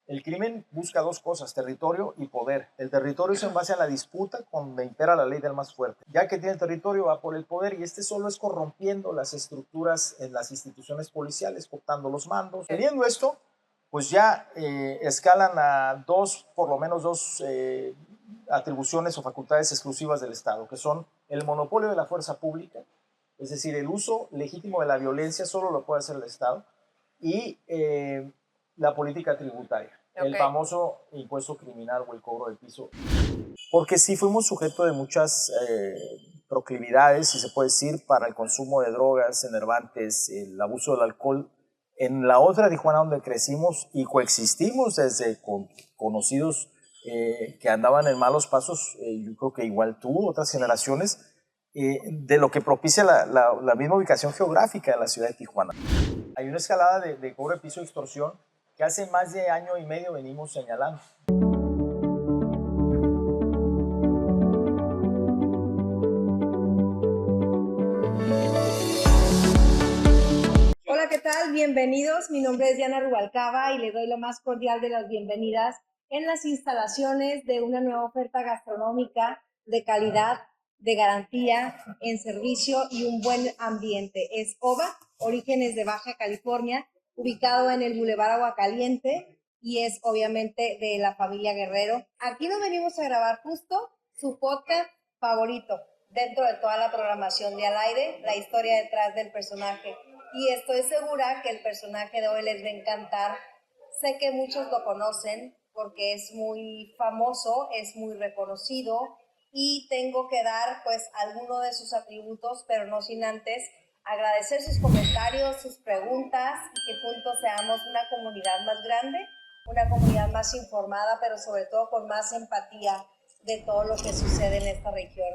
El crimen busca dos cosas, territorio y poder. El territorio es en base a la disputa donde impera la ley del más fuerte. Ya que tiene territorio, va por el poder, y este solo es corrompiendo las estructuras en las instituciones policiales, cooptando los mandos. Teniendo esto, pues ya escalan a por lo menos dos atribuciones o facultades exclusivas del Estado, que son el monopolio de la fuerza pública, es decir, el uso legítimo de la violencia solo lo puede hacer el Estado, y la política tributaria, el famoso impuesto criminal o el cobro de piso. Porque sí fuimos sujeto de muchas proclividades, si se puede decir, para el consumo de drogas, enervantes, el abuso del alcohol. En la otra Tijuana donde crecimos y coexistimos desde con conocidos que andaban en malos pasos, yo creo que igual tú, otras generaciones, de lo que propicia la misma ubicación geográfica de la ciudad de Tijuana. Hay una escalada de cobro de piso y extorsión que hace más de año y medio venimos señalando. Hola, ¿qué tal? Bienvenidos. Mi nombre es Diana Rubalcaba y les doy la más cordial de las bienvenidas en las instalaciones de una nueva oferta gastronómica de calidad, de garantía, en servicio y un buen ambiente. Es OVA, Orígenes de Baja California, ubicado en el Boulevard Aguacaliente, y es obviamente de la familia Guerrero. Aquí nos venimos a grabar justo su podcast favorito dentro de toda la programación de Al Aire, la historia detrás del personaje. Y estoy segura que el personaje de hoy les va a encantar. Sé que muchos lo conocen porque es muy famoso, es muy reconocido, y tengo que dar pues alguno de sus atributos, pero no sin antes agradecer sus comentarios, sus preguntas, y que juntos seamos una comunidad más grande, una comunidad más informada, pero sobre todo con más empatía de todo lo que sucede en esta región.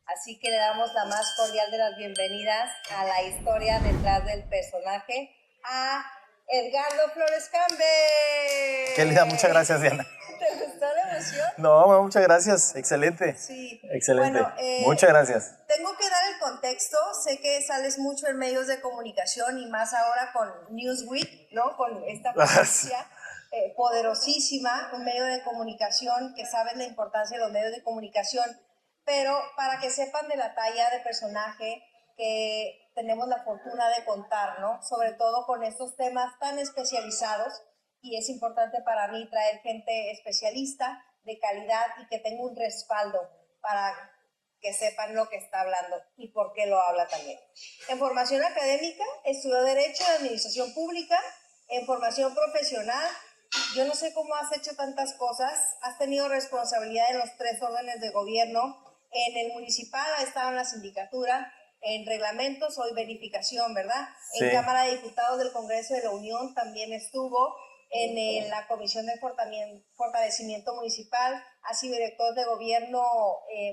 Así que le damos la más cordial de las bienvenidas a la historia detrás del personaje, a Edgardo Flores Campbell. Qué linda, muchas gracias, Diana. ¿Te gustó la emoción? No, bueno, muchas gracias, excelente. Sí. Excelente, Bueno, muchas gracias. Tengo que dar el contexto. Sé que sales mucho en medios de comunicación y más ahora con Newsweek, ¿no? Con esta presencia poderosísima, un medio de comunicación que sabe la importancia de los medios de comunicación. Pero para que sepan de la talla de personaje que tenemos la fortuna de contar, ¿no? Sobre todo con estos temas tan especializados, y es importante para mí traer gente especialista, de calidad, y que tenga un respaldo para que sepan lo que está hablando y por qué lo habla también. En formación académica, estudió Derecho de Administración Pública. En formación profesional, yo no sé cómo has hecho tantas cosas. Has tenido responsabilidad en los 3 órdenes de gobierno. En el municipal ha estado en la sindicatura, en reglamentos o en verificación, ¿verdad? Sí. En Cámara de Diputados del Congreso de la Unión también estuvo. En la Comisión de Fortalecimiento Municipal, ha sido director de gobierno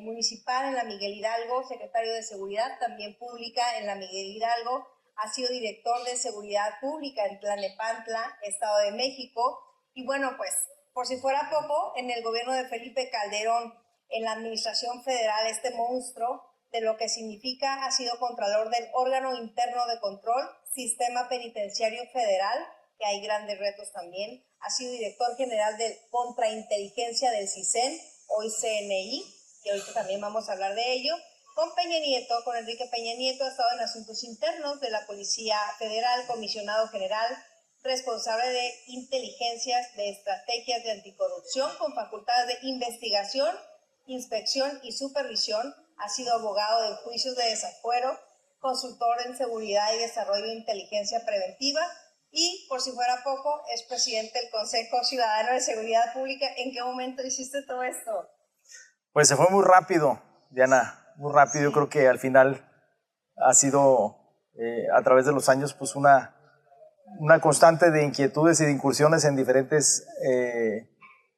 municipal en la Miguel Hidalgo, secretario de Seguridad también pública en la Miguel Hidalgo, ha sido director de Seguridad Pública en Tlalnepantla, Estado de México, y bueno, pues, por si fuera poco, en el gobierno de Felipe Calderón, en la Administración Federal, este monstruo de lo que significa, ha sido contralor del órgano interno de control, Sistema Penitenciario Federal, que hay grandes retos también. Ha sido director general de Contrainteligencia del CISEN, hoy CNI, que ahorita también vamos a hablar de ello. Con Peña Nieto, con Enrique Peña Nieto, ha estado en asuntos internos de la Policía Federal, comisionado general, responsable de inteligencias, de estrategias de anticorrupción, con facultades de investigación, inspección y supervisión. Ha sido abogado de juicios de desafuero, consultor en seguridad y desarrollo de inteligencia preventiva, y, por si fuera poco, es presidente del Consejo Ciudadano de Seguridad Pública. ¿En qué momento hiciste todo esto? Pues se fue muy rápido, Diana, muy rápido. Sí. Yo creo que al final ha sido, a través de los años, pues una constante de inquietudes y de incursiones en diferentes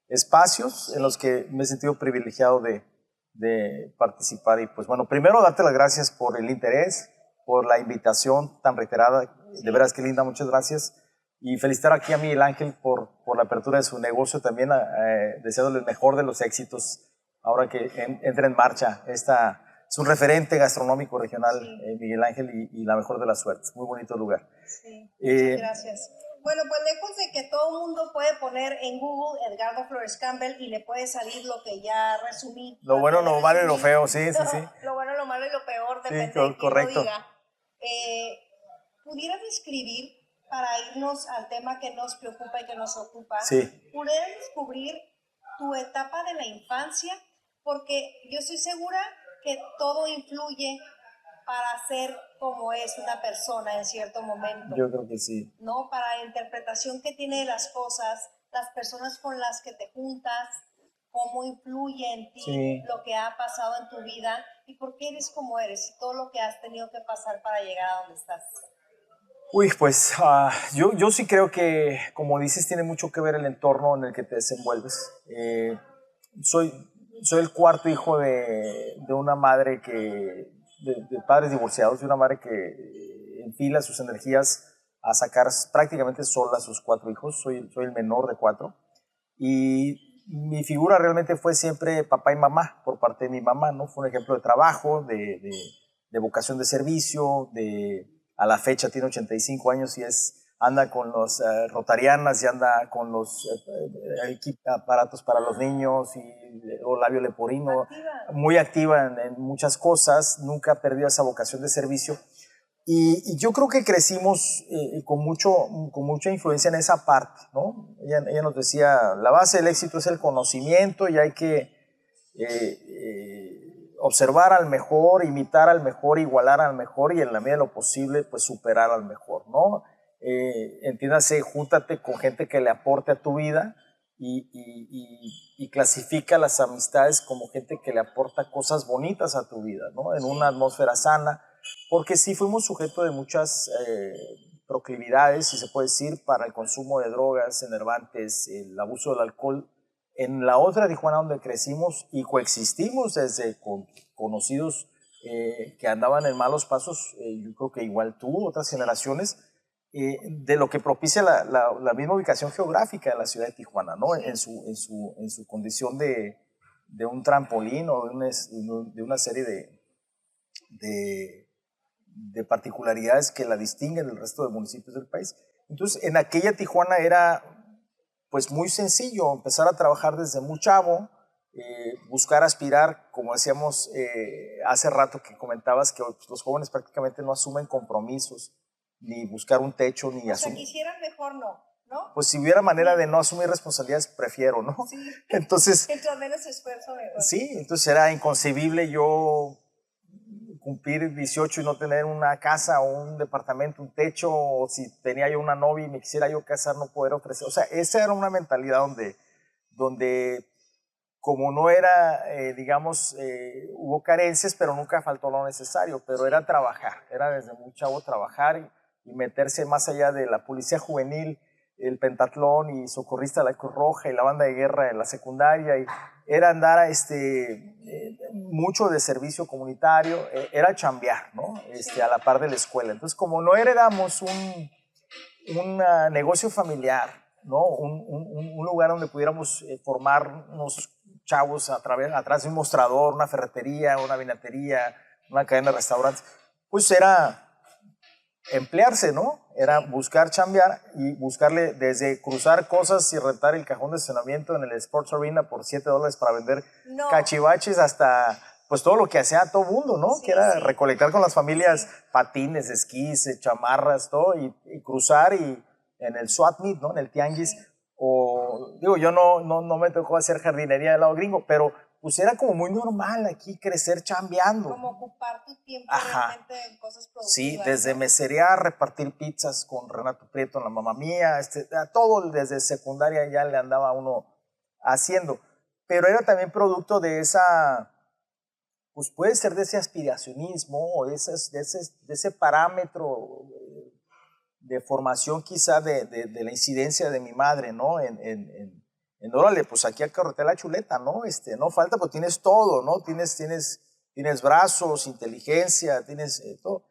espacios en los que me he sentido privilegiado de participar. Y pues bueno, primero darte las gracias por el interés, por la invitación tan reiterada. De veras que linda, muchas gracias. Y felicitar aquí a Miguel Ángel por la apertura de su negocio, también deseándole el mejor de los éxitos ahora que entra en marcha. Es un referente gastronómico regional, sí. Miguel Ángel, y la mejor de las suertes. Muy bonito lugar. Sí, muchas gracias. Bueno, pues lejos de que todo el mundo puede poner en Google Edgardo Flores Campbell y le puede salir lo que ya resumí. Lo bueno, lo malo y lo feo, sí, sí, sí. Lo bueno, lo malo y lo peor, depende Sí, de quién correcto. lo diga. ¿Pudieras describir, para irnos al tema que nos preocupa y que nos ocupa, sí. pudieras descubrir tu etapa de la infancia? Porque yo estoy segura que todo influye para ser como es una persona en cierto momento. Yo creo que sí. ¿No? Para la interpretación que tiene de las cosas, las personas con las que te juntas, cómo influye en ti Sí. lo que ha pasado en tu vida y por qué eres como eres y todo lo que has tenido que pasar para llegar a donde estás. Uy, pues yo sí creo que, como dices, tiene mucho que ver el entorno en el que te desenvuelves. Soy el cuarto hijo de una madre de padres divorciados, de una madre que enfila sus energías a sacar prácticamente sola a sus 4 hijos. Soy el menor de 4. Y mi figura realmente fue siempre papá y mamá, por parte de mi mamá, ¿no? Fue un ejemplo de trabajo, de vocación de servicio, a la fecha tiene 85 años y anda con los rotarianas y anda con los aparatos para los niños o labio leporino, muy activa en muchas cosas, nunca perdió esa vocación de servicio. Y yo creo que crecimos con mucha influencia en esa parte, ¿no? Ella nos decía, la base del éxito es el conocimiento y hay que observar al mejor, imitar al mejor, igualar al mejor y en la medida de lo posible, pues superar al mejor, ¿no? Entiéndase, júntate con gente que le aporte a tu vida y clasifica las amistades como gente que le aporta cosas bonitas a tu vida, ¿no? En una atmósfera sana, porque sí fuimos sujetos de muchas proclividades, si se puede decir, para el consumo de drogas, enervantes, el abuso del alcohol. En la otra Tijuana donde crecimos y coexistimos desde con conocidos que andaban en malos pasos, yo creo que igual tú, otras generaciones, de lo que propicia la misma ubicación geográfica de la ciudad de Tijuana, ¿no? Sí. En su condición de un trampolín o de una serie de particularidades que la distinguen del resto de municipios del país. Entonces, en aquella Tijuana era pues muy sencillo empezar a trabajar desde muy chavo, buscar aspirar, como decíamos hace rato que comentabas, que pues, los jóvenes prácticamente no asumen compromisos, ni buscar un techo, ni asumir. O sea, quisieran mejor no. ¿No? Pues si hubiera manera de no asumir responsabilidades, prefiero, ¿no? Sí. Entonces, mientras menos esfuerzo, mejor. Sí, entonces era inconcebible yo cumplir 18 y no tener una casa o un departamento, un techo, o si tenía yo una novia y me quisiera yo casar, no poder ofrecer. O sea, esa era una mentalidad donde como no era, digamos, hubo carencias, pero nunca faltó lo necesario, pero era trabajar, era desde muy chavo trabajar y meterse más allá de la policía juvenil, el pentatlón y socorrista de la Cruz Roja y la banda de guerra en la secundaria, y era andar mucho de servicio comunitario, era chambear, ¿no? A la par de la escuela. Entonces, como no heredamos un negocio familiar, ¿no? Un lugar donde pudiéramos formar unos chavos atrás de un mostrador, una ferretería, una vinatería, una cadena de restaurantes, pues era emplearse, ¿no? Era buscar chambear y buscarle desde cruzar cosas y rentar el cajón de estacionamiento en el Sports Arena por $7 para vender cachivaches hasta pues todo lo que hacía todo mundo, ¿no? Sí, que era recolectar con las familias patines, esquís, chamarras, todo y cruzar y en el swap meet, ¿no? En el tianguis. O digo, yo no me tocó hacer jardinería del lado gringo, pero pues era como muy normal aquí crecer chambeando. Como ocupar tu tiempo realmente en cosas productivas. Sí, desde mesería, repartir pizzas con Renato Prieto en La Mamma Mía, todo desde secundaria ya le andaba uno haciendo. Pero era también producto de esa, pues puede ser de ese aspiracionismo o de ese parámetro de formación quizá de la incidencia de mi madre, ¿no? Órale, pues aquí acarreté la chuleta, ¿no? No falta, pues tienes todo, ¿no? Tienes brazos, inteligencia, tienes todo.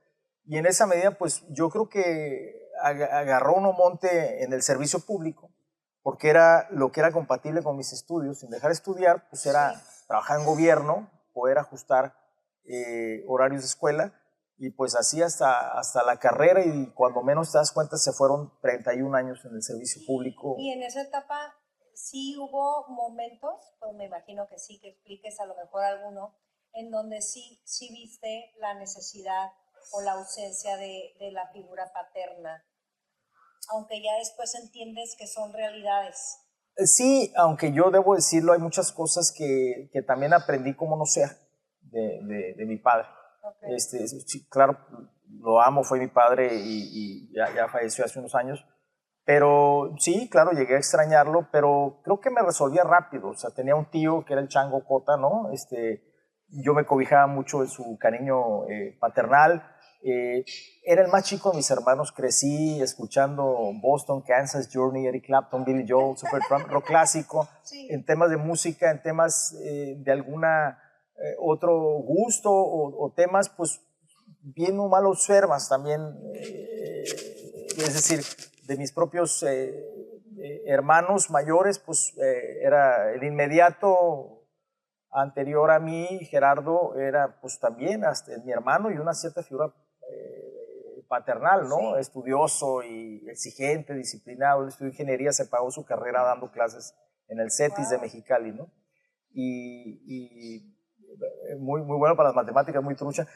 Y en esa medida, pues yo creo que agarró uno monte en el servicio público, porque era lo que era compatible con mis estudios. Sin dejar de estudiar, pues era trabajar en gobierno, poder ajustar horarios de escuela y pues así hasta la carrera, y cuando menos te das cuenta se fueron 31 años en el servicio público. Y en esa etapa sí hubo momentos, pues me imagino que sí, que expliques a lo mejor alguno, en donde sí viste la necesidad o la ausencia de la figura paterna, aunque ya después entiendes que son realidades. Sí, aunque yo debo decirlo, hay muchas cosas que también aprendí como no sea de mi padre. Okay. Sí, claro, lo amo, fue mi padre y ya falleció hace unos años, pero sí, claro, llegué a extrañarlo, pero creo que me resolvía rápido. O sea, tenía un tío que era el Chango Cota, ¿no? Yo me cobijaba mucho de su cariño paternal. Era el más chico de mis hermanos, crecí escuchando Boston, Kansas, Journey, Eric Clapton, Billy Joel, Supertramp, rock clásico, sí. En temas de música, en temas de alguna otro gusto o temas, pues bien o mal observas también, es decir, de mis propios hermanos mayores, pues era el inmediato anterior a mí, Gerardo, era pues también hasta mi hermano y una cierta figura paternal, ¿no? Sí. Estudioso y exigente, disciplinado. Él estudió ingeniería, se pagó su carrera dando clases en el CETIS de Mexicali, ¿no? Y muy, muy bueno para las matemáticas, muy trucha.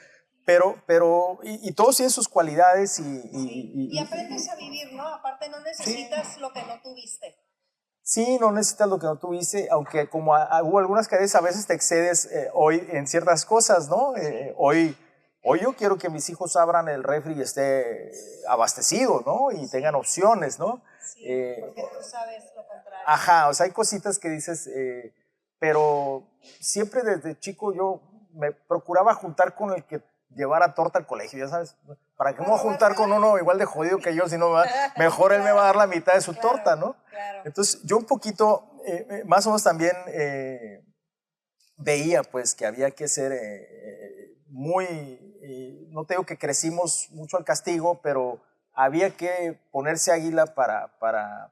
Y todos tienen sus cualidades y aprendes a vivir, ¿no? Aparte no necesitas lo que no tuviste. Sí, no necesitas lo que no tuviste, aunque como hubo algunas caídas, a veces te excedes hoy en ciertas cosas, ¿no? Hoy yo quiero que mis hijos abran el refri y esté abastecido, ¿no? Y tengan opciones, ¿no? Sí, porque tú sabes lo contrario. Ajá, o sea, hay cositas que dices, pero siempre desde chico yo me procuraba juntar con el que llevara torta al colegio, ya sabes. ¿Para qué me voy a juntar con uno igual de jodido que yo? Si no, mejor él me va a dar la mitad de su torta, ¿no? Claro. Entonces, yo un poquito, más o menos también veía, pues, que había que ser no te digo que crecimos mucho al castigo, pero había que ponerse águila para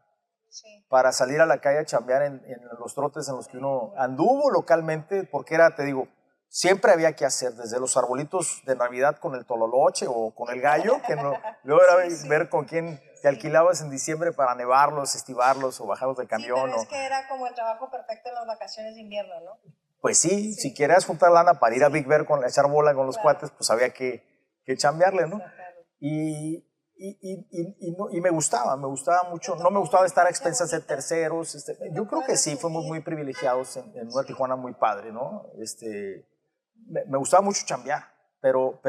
salir a la calle a chambear en los trotes en los que uno anduvo localmente, porque era, te digo, siempre había que hacer, desde los arbolitos de Navidad con el tololoche o con el gallo, que no, luego era ver con quién te alquilabas en diciembre para nevarlos, estivarlos o bajarlos del camión. Sí, pero es que era como el trabajo perfecto en las vacaciones de invierno, ¿no? Pues sí, si querías juntar lana para ir a Big Bear a echar bola con los cuates, pues había que chambearle, ¿no? Y me gustaba mucho. No me gustaba estar a expensas de terceros. Yo creo que sí, fuimos muy privilegiados en una Tijuana muy padre, ¿no? Me gustaba mucho chambear, pero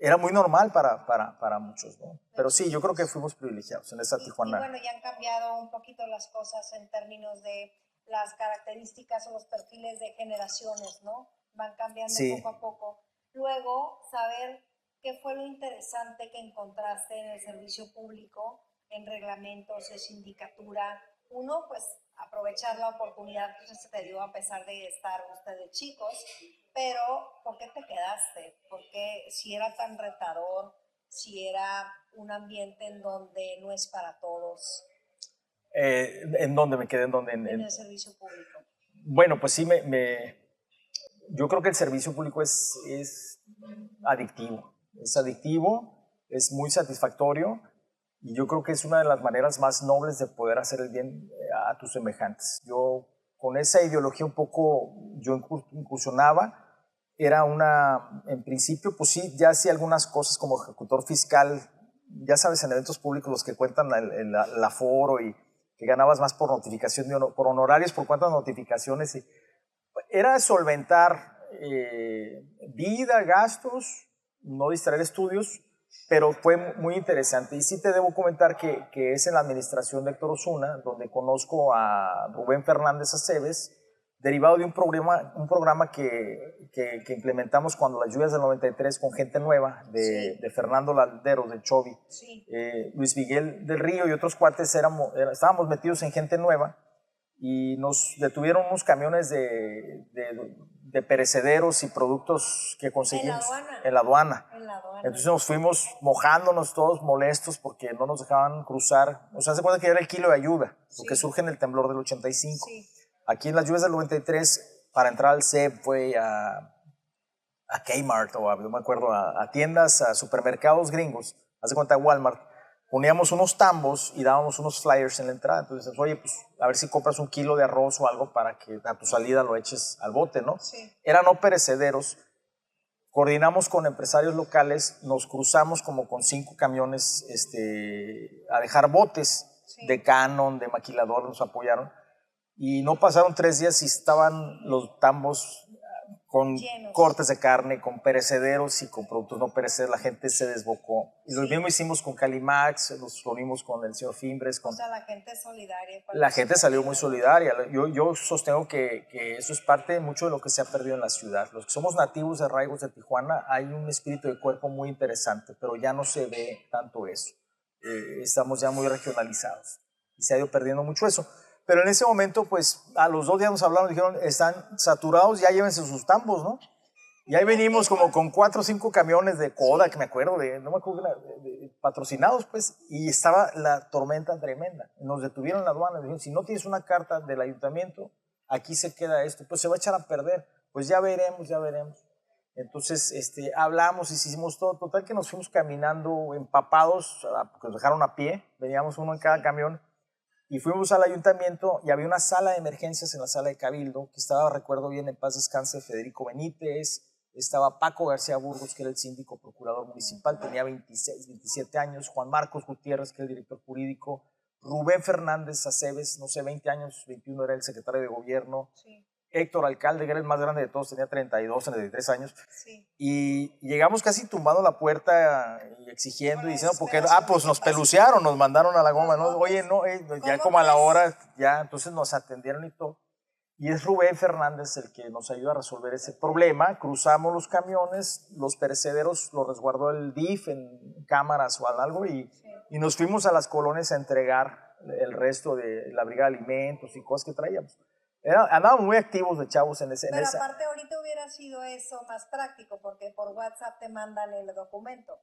era muy normal para muchos, ¿no? Pero sí, yo creo que fuimos privilegiados en esa Tijuana. Y bueno, ya han cambiado un poquito las cosas en términos de las características o los perfiles de generaciones, ¿no? Van cambiando poco a poco. Luego, saber qué fue lo interesante que encontraste en el servicio público, en reglamentos de sindicatura. Uno, pues aprovechar la oportunidad que se te dio a pesar de estar ustedes chicos, pero ¿por qué te quedaste? Porque si era tan retador, si era un ambiente en donde no es para todos. ¿En dónde me quedé? En el servicio público. Bueno, pues sí, yo creo que el servicio público es adictivo. Es adictivo, es muy satisfactorio y yo creo que es una de las maneras más nobles de poder hacer el bien a tus semejantes. Yo con esa ideología un poco, yo incursionaba. Era en principio, pues sí, ya hacía algunas cosas como ejecutor fiscal, ya sabes, en eventos públicos los que cuentan el aforo y que ganabas más por notificación, por honorarios, por cuántas notificaciones. Era solventar vida, gastos, no distraer estudios, pero fue muy interesante. Y sí te debo comentar que es en la administración de Héctor Osuna, donde conozco a Rubén Fernández Aceves, derivado de un programa que implementamos cuando las lluvias del 93 con Gente Nueva, de Fernando Landeros, de Chovi, Luis Miguel del Río y otros cuates, estábamos metidos en Gente Nueva y nos detuvieron unos camiones de perecederos y productos que conseguimos en la aduana. Entonces nos fuimos mojándonos todos molestos porque no nos dejaban cruzar. O sea, se cuenta que era el kilo de ayuda, lo que surge en el temblor del 85. Aquí en las lluvias del 93, para entrar al CEP, a Kmart o no me acuerdo, a tiendas, a supermercados gringos, haz de cuenta Walmart, poníamos unos tambos y dábamos unos flyers en la entrada. Entonces, oye, pues a ver si compras 1 kilo de arroz o algo para que a tu salida lo eches al bote, ¿no? Sí. Eran no perecederos. Coordinamos con empresarios locales, nos cruzamos como con 5 camiones a dejar botes de Canon, de Maquilador, nos apoyaron. Y no pasaron 3 días y estaban los tambos con llenos, cortes de carne, con perecederos y con productos no perecederos. La gente se desbocó. Y lo mismo hicimos con Calimax, nos reunimos con el señor Fimbres. O sea, la gente es solidaria. La gente salió muy solidaria. Yo sostengo que eso es parte de mucho de lo que se ha perdido en la ciudad. Los que somos nativos de arraigos de Tijuana, hay un espíritu de cuerpo muy interesante, pero ya no se ve tanto eso. Estamos ya muy regionalizados y se ha ido perdiendo mucho eso. Pero en ese momento, pues, a los 2 días nos hablaron, dijeron, están saturados, ya llévense sus tambos, ¿no? Y ahí venimos como con 4 o 5 camiones de Kodak, que me acuerdo, no me acuerdo, patrocinados, pues, y estaba la tormenta tremenda. Nos detuvieron en la aduana, dijeron, si no tienes una carta del ayuntamiento, aquí se queda esto, pues se va a echar a perder. Pues ya veremos, ya veremos. Entonces, hablamos, hicimos todo, total que nos fuimos caminando empapados, porque nos dejaron a pie, veníamos uno en cada camión, y fuimos al ayuntamiento y había una sala de emergencias en la sala de Cabildo, que estaba, recuerdo bien, en paz descanse, Federico Benítez, estaba Paco García Burgos, que era el síndico procurador municipal, tenía 26, 27 años, Juan Marcos Gutiérrez, que era el director jurídico, Rubén Fernández Aceves, no sé, 20 años, 21 era el secretario de gobierno, sí. Héctor Alcalde, que era el más grande de todos, tenía 32, 33 años, sí. Y llegamos casi tumbando la puerta y exigiendo y diciendo, porque, pues nos pelucearon, nos mandaron a la goma, ¿no? Oye, no, ya como a la hora, ya, entonces nos atendieron y todo. Y es Rubén Fernández el que nos ayuda a resolver ese problema. Cruzamos los camiones, los perecederos los resguardó el DIF en cámaras o algo y nos fuimos a las colonias a entregar el resto de la brigada de alimentos y cosas que traíamos. Andábamos muy activos de chavos en ese. Pero aparte ahorita hubiera sido eso más práctico porque por WhatsApp te mandan el documento.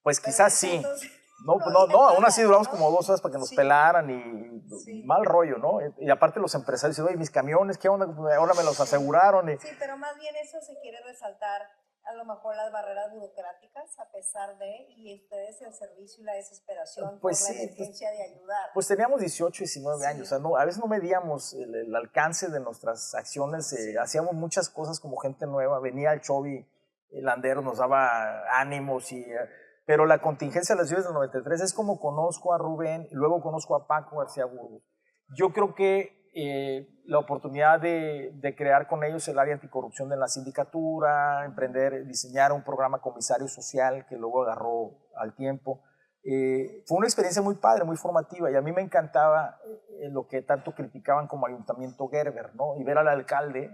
Pues quizás sí. Entonces, no, aún así duramos como 2 horas para que nos pelaran y mal rollo, ¿no? Y aparte los empresarios dicen, oye, mis camiones, ¿qué onda? Ahora me los aseguraron. Sí, pero más bien eso se quiere resaltar, a lo mejor las barreras burocráticas, a pesar de, y ustedes el servicio y la desesperación pues por la emergencia de ayudar. Pues teníamos 18, 19 años, o sea, a veces no medíamos el alcance de nuestras acciones, hacíamos muchas cosas como gente nueva, venía el Chovy, el Landero nos daba ánimos pero la contingencia de las lluvias del 93 es como conozco a Rubén y luego conozco a Paco García Burgos. Yo creo que la oportunidad de crear con ellos el área anticorrupción de la sindicatura, emprender, diseñar un programa comisario social que luego agarró al tiempo, fue una experiencia muy padre, muy formativa y a mí me encantaba lo que tanto criticaban como Ayuntamiento Gerber, ¿no? Y ver al alcalde,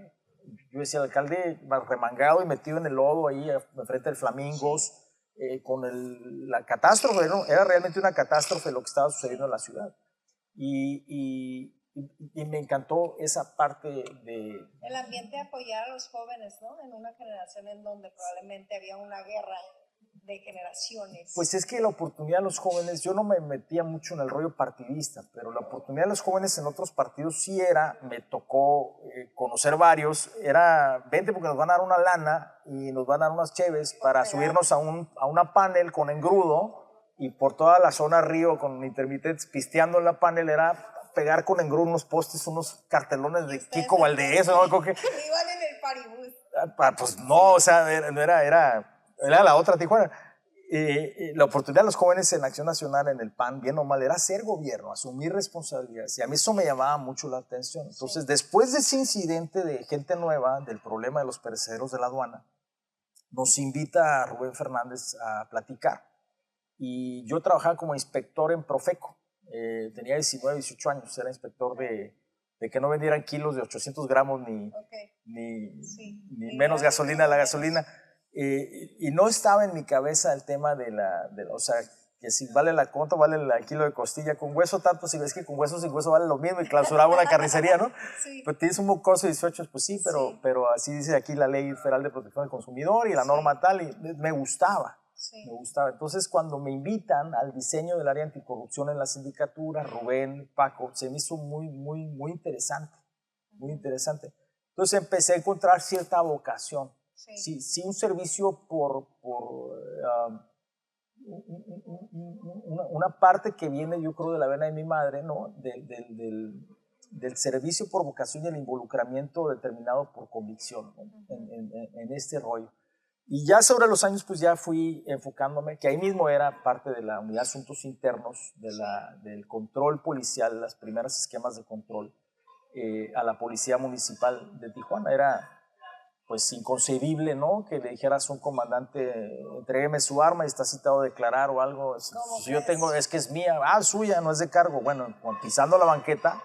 yo decía, el alcalde remangado y metido en el lodo ahí enfrente del Flamingos, con la catástrofe, ¿no? Era realmente una catástrofe lo que estaba sucediendo en la ciudad. Y me encantó esa parte de... El ambiente de apoyar a los jóvenes, ¿no? En una generación en donde probablemente había una guerra de generaciones. Pues es que la oportunidad de los jóvenes, yo no me metía mucho en el rollo partidista, pero la oportunidad de los jóvenes en otros partidos sí era, me tocó conocer varios, era, vente porque nos van a dar una lana y nos van a dar unas cheves para subirnos a una panel con engrudo y por toda la zona río con intermitentes pisteando en la panel era pegar con engrudo unos postes, unos cartelones de Kiko Valdés, ¿no? Igual en el paribus. Pues no, o sea, era la otra Tijuana. La oportunidad de los jóvenes en Acción Nacional, en el PAN, bien o mal, era ser gobierno, asumir responsabilidades. Y a mí eso me llamaba mucho la atención. Entonces, después de ese incidente de gente nueva, del problema de los perecederos de la aduana, nos invita a Rubén Fernández a platicar. Y yo trabajaba como inspector en Profeco. Tenía 19, 18 años. Era inspector de que no vendieran kilos de 800 gramos ni menos gasolina. La gasolina. Y no estaba en mi cabeza el tema o sea, que si vale la conta, vale el kilo de costilla, con hueso tanto, si ves que con hueso sin hueso vale lo mismo y clausuraba una carnicería, ¿no? Sí. Pues tienes un mocoso de 18, pues sí, pero así dice aquí la Ley Federal de Protección del Consumidor y la norma tal, y me gustaba. Sí. Me gustaba. Entonces, cuando me invitan al diseño del área anticorrupción en la sindicatura, Rubén, Paco, se me hizo muy, muy, muy interesante, muy interesante. Entonces empecé a encontrar cierta vocación. Sí. Sí, sí, un servicio una parte que viene, yo creo, de la vena de mi madre, ¿no? Del servicio por vocación y el involucramiento determinado por convicción, ¿no? En este rollo. Y ya sobre los años, pues ya fui enfocándome, que ahí mismo era parte de la unidad de asuntos internos, del control policial, las primeras esquemas de control a la policía municipal de Tijuana. Era pues inconcebible, ¿no? Que le dijeras a un comandante, entrégueme su arma y está citado a declarar o algo. Si yo tengo, es que es mía, suya, no es de cargo. Bueno, pisando la banqueta,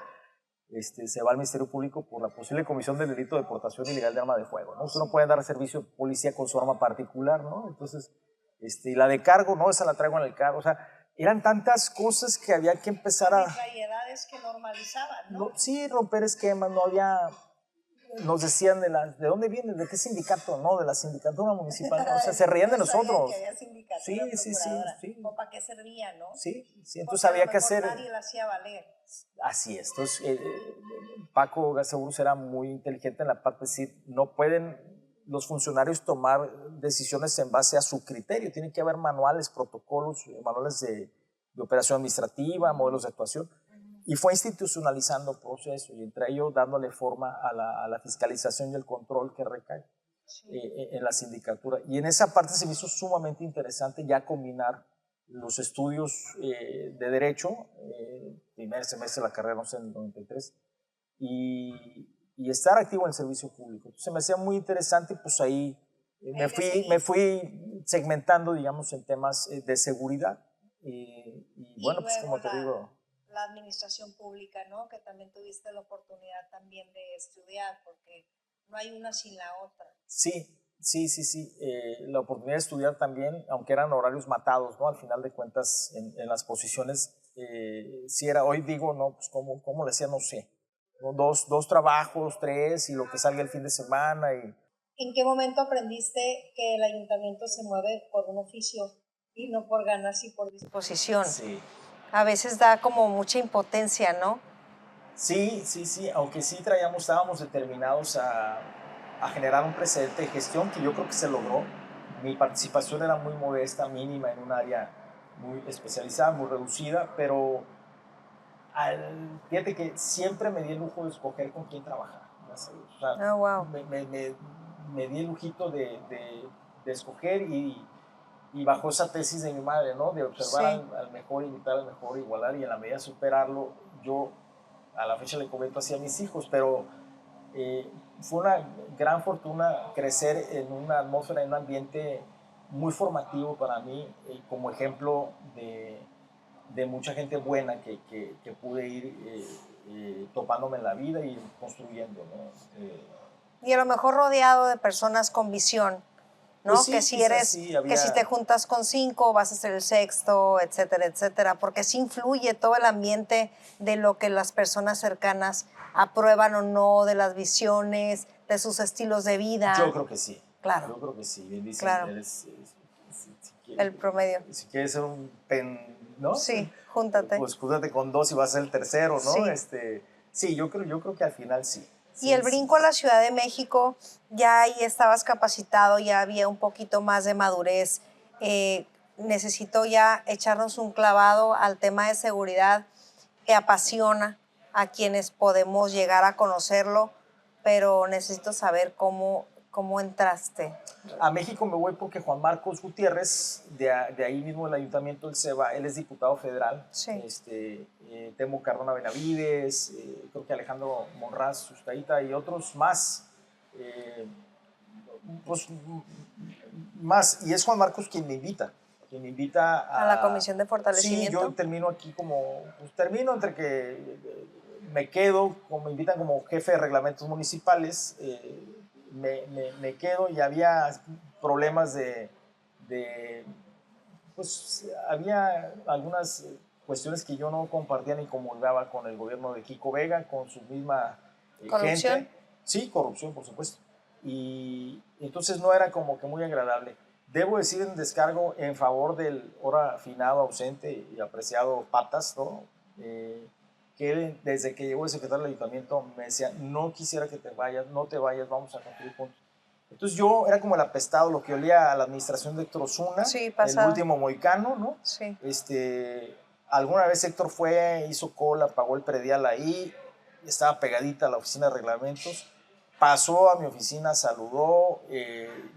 se va al Ministerio Público por la posible comisión del delito de portación ilegal de arma de fuego, ¿no? Usted no puede dar servicio de policía con su arma particular, ¿no? Entonces, y la de cargo, no, esa la traigo en el cargo. O sea, eran tantas cosas que había que empezar a... Arbitrariedades que normalizaban, ¿no? Sí, romper esquemas, no había... Nos decían de dónde vienen, de qué sindicato, no, de la sindicatura municipal, ¿no? O sea, se reían de nosotros. Que había sindicatura, sí. ¿O para qué servía, no? Sí, entonces porque había que hacer... Nadie la hacía valer. Así es, entonces Paco Gazaurus era muy inteligente en la parte de decir, no pueden los funcionarios tomar decisiones en base a su criterio, tiene que haber manuales, protocolos, manuales de operación administrativa, modelos de actuación, y fue institucionalizando procesos, y entre ellos dándole forma a la fiscalización y el control que recae en la sindicatura. Y en esa parte se me hizo sumamente interesante ya combinar los estudios de Derecho, primer semestre de la carrera, no sé, en el 93, y estar activo en el servicio público. Entonces me hacía muy interesante, pues ahí me fui segmentando, digamos, en temas de seguridad. Y bueno, pues como te digo... La administración pública, ¿no? Que también tuviste la oportunidad también de estudiar, porque no hay una sin la otra. Sí. La oportunidad de estudiar también, aunque eran horarios matados, ¿no? Al final de cuentas, en las posiciones, si era, hoy digo, no, pues cómo le hacía, no sé. ¿No? Dos trabajos, tres, y lo que salga el fin de semana. ¿En qué momento aprendiste que el ayuntamiento se mueve por un oficio y no por ganas y por disposición? Sí. A veces da como mucha impotencia, ¿no? Sí, aunque sí estábamos determinados a generar un precedente de gestión que yo creo que se logró. Mi participación era muy modesta, mínima, en un área muy especializada, muy reducida, pero fíjate que siempre me di el lujo de escoger con quién trabajar. O sea, wow. me di el lujito de escoger y bajo esa tesis de mi madre, ¿no? De observar al mejor, imitar al mejor, igualar, y en la medida de superarlo, yo a la fecha le comento así a mis hijos, pero fue una gran fortuna crecer en una atmósfera, en un ambiente muy formativo para mí, como ejemplo de mucha gente buena que pude ir topándome en la vida y construyendo, ¿no? Y a lo mejor rodeado de personas con visión, ¿no? Pues sí, que si que si te juntas con 5 vas a ser el sexto, etcétera, etcétera, porque sí influye todo el ambiente de lo que las personas cercanas aprueban o no, de las visiones, de sus estilos de vida. Yo creo que sí. Claro. Yo creo que sí. Bien dicen, claro. El promedio. Si quieres ser ¿no? Sí, júntate. Pues júntate con 2 y vas a ser el tercero, ¿no? Sí. Sí, yo creo que al final sí. Y el brinco a la Ciudad de México, ya ahí estabas capacitado, ya había un poquito más de madurez. Necesito ya echarnos un clavado al tema de seguridad que apasiona a quienes podemos llegar a conocerlo, pero necesito saber cómo entraste. A México me voy porque Juan Marcos Gutiérrez, de ahí mismo del Ayuntamiento del Ceba, él es diputado federal. Sí. Temo Cardona Benavides, creo que Alejandro Monraz Sustaita y otros más. Pues más, y es Juan Marcos quien me invita a la Comisión de Fortalecimiento. Sí, yo termino aquí termino entre que me quedo, me invitan como jefe de reglamentos municipales, me quedo, y había problemas pues había algunas cuestiones que yo no compartía ni comulgaba con el gobierno de Kiko Vega, con su misma ¿Corrupción? gente. Sí, corrupción, por supuesto. Y entonces no era como que muy agradable. Debo decir en descargo en favor del ahora afinado, ausente y apreciado Patas, ¿no? Que él, desde que llegó el secretario del ayuntamiento, me decía, no quisiera que te vayas, no te vayas, vamos a cumplir juntos. Entonces yo era como el apestado, lo que olía a la administración de Héctor Osuna, Sí, el último mohicano, ¿no? Sí. Alguna vez Héctor fue, hizo cola, pagó el predial ahí, estaba pegadita a la oficina de reglamentos, pasó a mi oficina, saludó,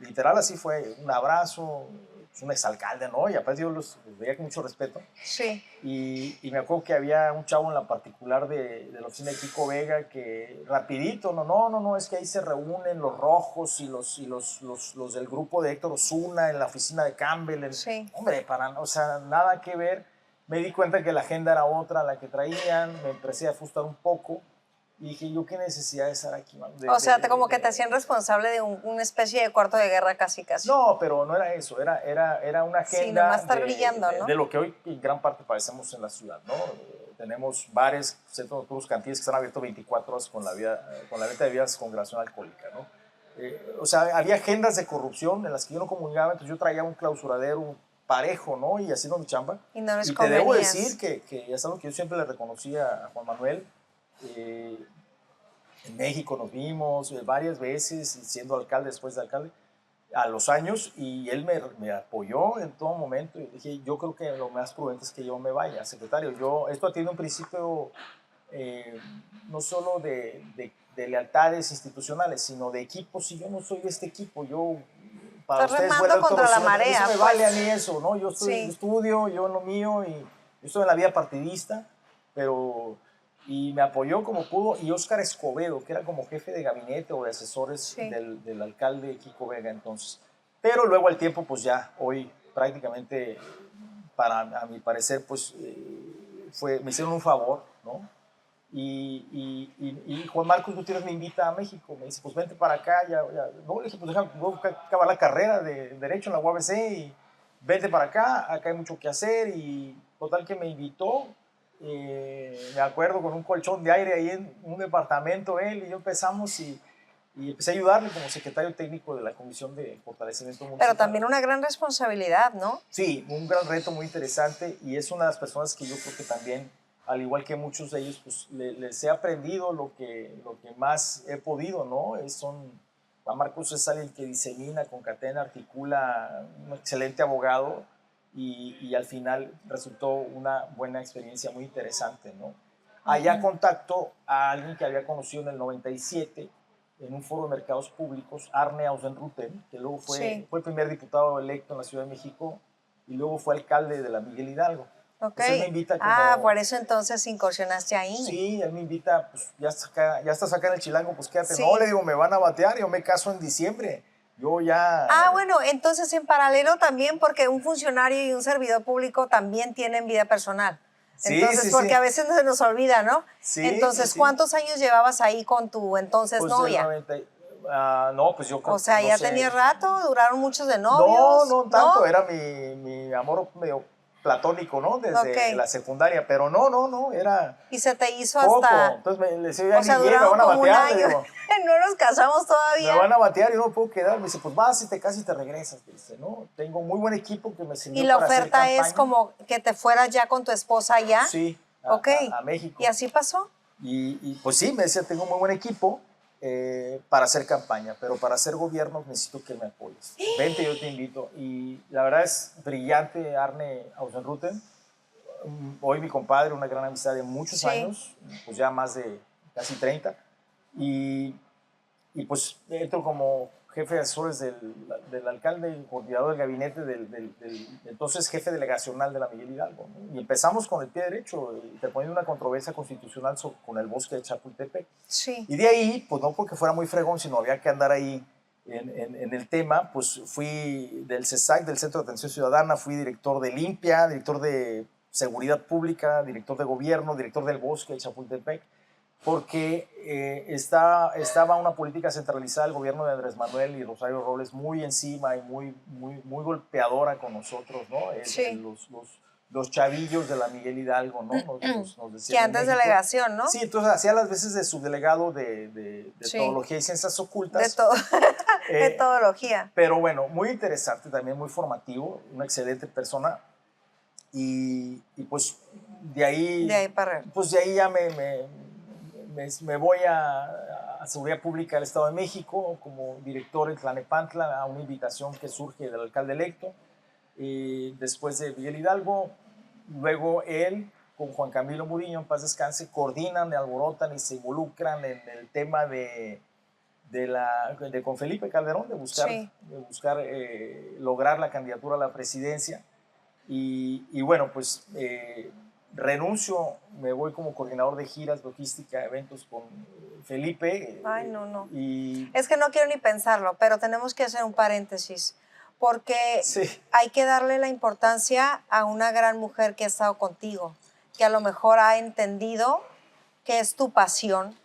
literal así fue, un abrazo, es un exalcalde, ¿no? Y aparte yo los veía con mucho respeto. Sí. Y me acuerdo que había un chavo en la particular de la oficina de Kiko Vega que rapidito, no, es que ahí se reúnen los rojos y los del grupo de Héctor Osuna en la oficina de Campbell. Sí. Hombre, o sea, nada que ver. Me di cuenta que la agenda era otra, la que traían, me empecé a frustrar un poco. Y dije, ¿yo qué necesidad de estar aquí? O sea, como que te hacían responsable de una especie de cuarto de guerra casi. No, pero no era eso, era una agenda sí, nomás estar brillando, ¿no? de lo que hoy en gran parte padecemos en la ciudad, ¿no? Tenemos bares, centros nocturnos, cantinas que están abiertos 24 horas con la venta de bebidas con graduación alcohólica, ¿no? O sea, había agendas de corrupción en las que yo no comulgaba, entonces yo traía un clausuradero parejo, ¿no? Y haciendo mi chamba. Y no les y te debo decir que es algo que yo siempre le reconocía a Juan Manuel. En México nos vimos varias veces, siendo alcalde, después de alcalde, a los años, y él me apoyó en todo momento. Y dije, yo creo que lo más prudente es que yo me vaya, secretario. Esto tiene un principio no solo de lealtades institucionales, sino de equipos. Si yo no soy de este equipo, para estás ustedes remando contra la marea. Eso me vale a mí eso, ¿no? Yo estudio, yo en lo mío, y yo estoy en la vida partidista, y me apoyó como pudo. Y Óscar Escobedo, que era como jefe de gabinete o de asesores del alcalde Kiko Vega entonces. Pero luego al tiempo, pues ya, hoy prácticamente, a mi parecer, pues me hicieron un favor, ¿no? Y Juan Marcos Gutiérrez me invita a México, me dice, pues vente para acá, no, le dije, pues voy a acabar la carrera de Derecho en la UABC y vente para acá hay mucho que hacer. Y total que me invitó, me acuerdo, con un colchón de aire ahí en un departamento él y yo empezamos y empecé a ayudarle como secretario técnico de la Comisión de Fortalecimiento Municipal. Pero también una gran responsabilidad, ¿no? Sí, un gran reto muy interesante, y es una de las personas que yo creo que también, al igual que muchos de ellos, pues les he aprendido lo que más he podido, ¿no? Juan Marcos es alguien que disemina, concatena, articula, un excelente abogado, y al final resultó una buena experiencia muy interesante, ¿no? Allá contacto a alguien que había conocido en el 97 en un foro de mercados públicos, Arne Ausenruten, que luego fue el primer diputado electo en la Ciudad de México y luego fue alcalde de la Miguel Hidalgo. Ok. Entonces él me invita por eso entonces incursionaste ahí. Sí, él me invita, pues ya estás acá en el Chilango, pues quédate. Sí. No, le digo, me van a batear, yo me caso en diciembre. Yo ya... bueno, entonces en paralelo también, porque un funcionario y un servidor público también tienen vida personal. Entonces, porque a veces se nos olvida, ¿no? Sí. Entonces, ¿cuántos años llevabas ahí con tu entonces pues novia? No, pues yo creo, o sea, no ya sé. tenía rato, duraron muchos de novios. No tanto, era mi amor medio platónico, ¿no? Desde la secundaria, pero no, era... Y se te hizo poco. hasta... Entonces le decía, o sea, me van a como batear, un año. No nos casamos todavía. Me van a batear y no me puedo quedar. Me dice, pues vas y te casas y te regresas. Dice, ¿no? Tengo muy buen equipo que me sirvió. ¿Y la para oferta hacer es como que te fueras ya con tu esposa allá? Sí, a México. ¿Y así pasó? Y pues sí, me decía, tengo muy buen equipo para hacer campaña, pero para hacer gobierno necesito que me apoyes. Vente, yo te invito. Y la verdad es brillante Arne Ausenruten. Hoy mi compadre, una gran amistad de muchos años, pues ya más de casi 30. Y pues entro como jefe de asesores del alcalde y coordinador del gabinete del entonces jefe delegacional de la Miguel Hidalgo, ¿no? Y empezamos con el pie derecho, interponiendo una controversia constitucional con el bosque de Chapultepec. Sí. Y de ahí, pues no porque fuera muy fregón, sino había que andar ahí en el tema, pues fui del CESAC, del Centro de Atención Ciudadana, fui director de Limpia, director de Seguridad Pública, director de Gobierno, director del bosque de Chapultepec, porque estaba una política centralizada del gobierno de Andrés Manuel y Rosario Robles muy encima y muy golpeadora con nosotros, ¿no? Los chavillos de la Miguel Hidalgo, ¿no? Nos decían que antes delegación, ¿no? Sí, entonces hacía las veces de subdelegado de Etología y Ciencias Ocultas. De Etología. Pero bueno, muy interesante, también muy formativo, una excelente persona. Y pues de ahí para pues de ahí ya me voy a Seguridad Pública del Estado de México como director en Tlalnepantla a una invitación que surge del alcalde electo. Después de Miguel Hidalgo, luego él con Juan Camilo Murillo, en paz descanse, coordinan, alborotan y se involucran en el tema con Felipe Calderón, de buscar, Sí. lograr la candidatura a la presidencia. Y bueno, pues renuncio, me voy como coordinador de giras, logística, eventos con Felipe. Ay, no. Y Es que no quiero ni pensarlo, pero tenemos que hacer un paréntesis, porque sí, hay que darle la importancia a una gran mujer que ha estado contigo, que a lo mejor ha entendido que es tu pasión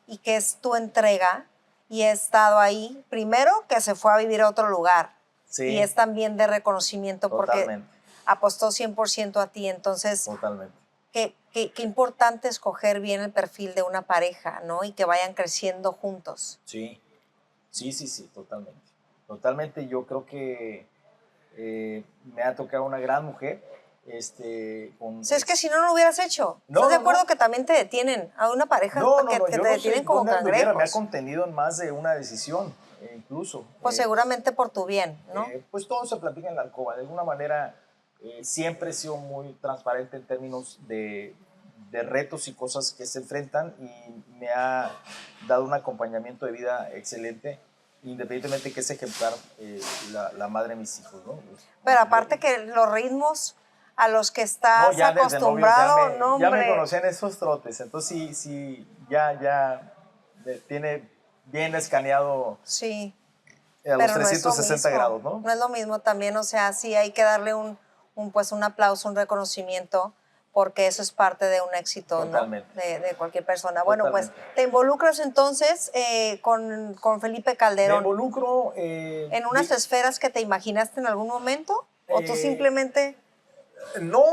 y que es tu entrega, y ha estado ahí, primero que se fue a vivir a otro lugar, sí, y es también de reconocimiento totalmente, porque apostó 100% a ti. Entonces, totalmente. qué importante escoger bien el perfil de una pareja, ¿no? Y que vayan creciendo juntos. Sí, totalmente. Totalmente, yo creo que me ha tocado una gran mujer. O sea, es que si no, no lo hubieras hecho. No, ¿Estás de no, acuerdo no. que también te detienen? A una pareja No, que yo te no sé detienen como dónde anduviera, me ha cangrejos. contenido en más de una decisión, incluso. Pues seguramente por tu bien, ¿no? Pues todo se platica en la alcoba. De alguna manera, siempre he sido muy transparente en términos de retos y cosas que se enfrentan, y me ha dado un acompañamiento de vida excelente, independientemente que es ejemplar la madre de mis hijos, ¿no? Pero aparte que los ritmos a los que No, estás ya desde novios acostumbrado, no, ya me hombre. conocían esos trotes, entonces sí, ya tiene bien escaneado Sí, a los pero no es lo 360 mismo. grados, ¿no? No es lo mismo también, o sea, sí hay que darle pues un aplauso, un reconocimiento, porque eso es parte de un éxito, Totalmente. ¿no? De cualquier persona. Bueno, pues Totalmente. te involucras entonces con Felipe Me Calderón involucro en unas esferas que te imaginaste en algún momento, o tú eh, simplemente... no,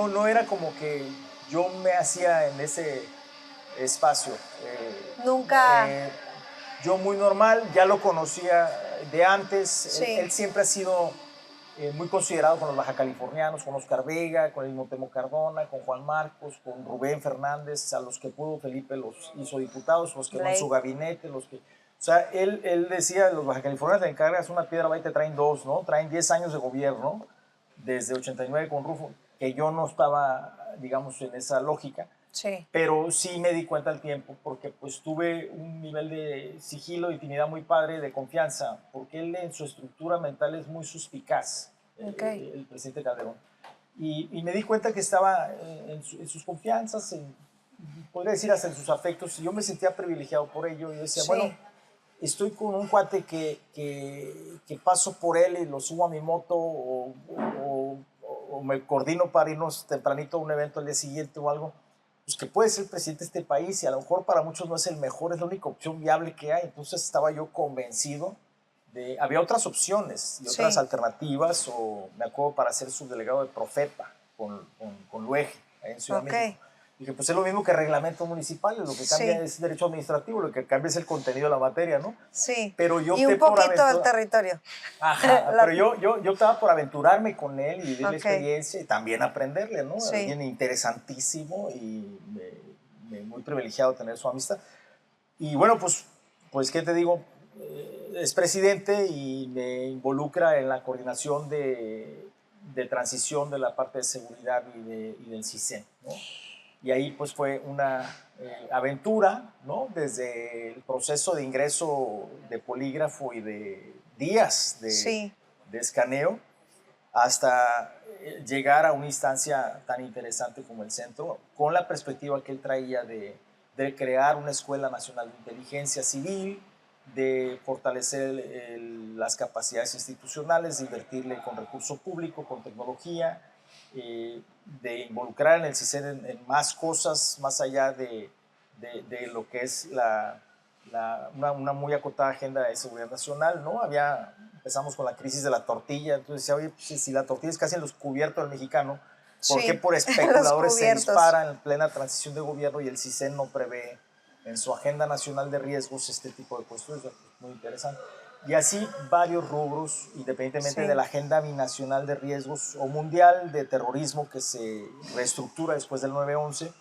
no era como que yo me hacía en ese espacio. Nunca... Yo muy normal, ya lo conocía de antes. Él, Sí. él siempre ha sido muy considerado con los bajacalifornianos, con Oscar Vega, con el mismo Temo Cardona, con Juan Marcos, con Rubén Fernández, a los que pudo Felipe los hizo diputados, los que no en su gabinete, los que... O sea, él decía, los bajacalifornianos te encargas una piedra, va y te traen dos, ¿no? Traen 10 años de gobierno, desde 89 con Rufo, que yo no estaba, digamos, en esa lógica. Sí. Pero sí me di cuenta al tiempo, porque pues tuve un nivel de sigilo, de intimidad muy padre, de confianza, porque él en su estructura mental es muy suspicaz, Okay. el presidente Calderón. Y me di cuenta que estaba en sus confianzas, podría decir hasta en sus afectos, y yo me sentía privilegiado por ello, y decía, Sí. bueno, estoy con un cuate que paso por él y lo subo a mi moto, o me coordino para irnos tempranito a un evento al día siguiente o algo, pues que puede ser presidente de este país, y a lo mejor para muchos no es el mejor, es la única opción viable que hay. Entonces estaba yo convencido de... Había otras opciones y otras alternativas, o me acuerdo para ser subdelegado de Profepa con Luege, ahí en Ciudad de México. Dije, pues es lo mismo que reglamentos municipales, lo que cambia es derecho administrativo, lo que cambia es el contenido de la materia, ¿no? Sí, pero yo y un poquito del territorio. Ajá, pero yo optaba por aventurarme con él y vivir la experiencia y también aprenderle, ¿no? Sí. Alguien interesantísimo y muy privilegiado tener su amistad. Y bueno, pues ¿qué te digo? Es presidente y me involucra en la coordinación de transición de la parte de seguridad y del CISEN, ¿no? Y ahí pues fue una aventura, ¿no? Desde el proceso de ingreso de polígrafo y de días de escaneo hasta llegar a una instancia tan interesante como el centro, con la perspectiva que él traía de crear una Escuela Nacional de Inteligencia Civil, de fortalecer las capacidades institucionales, de invertirle con recurso público, con tecnología, de involucrar en el CISEN en más cosas, más allá de lo que es una muy acotada agenda de seguridad nacional, ¿no? Empezamos con la crisis de la tortilla, entonces decía, oye, pues, si la tortilla es casi en los cubiertos del mexicano, ¿por qué por especuladores se dispara en plena transición de gobierno y el CISEN no prevé en su agenda nacional de riesgos este tipo de cuestiones? Muy interesante. Y así varios rubros, independientemente de la agenda binacional de riesgos o mundial de terrorismo que se reestructura después del 9/11,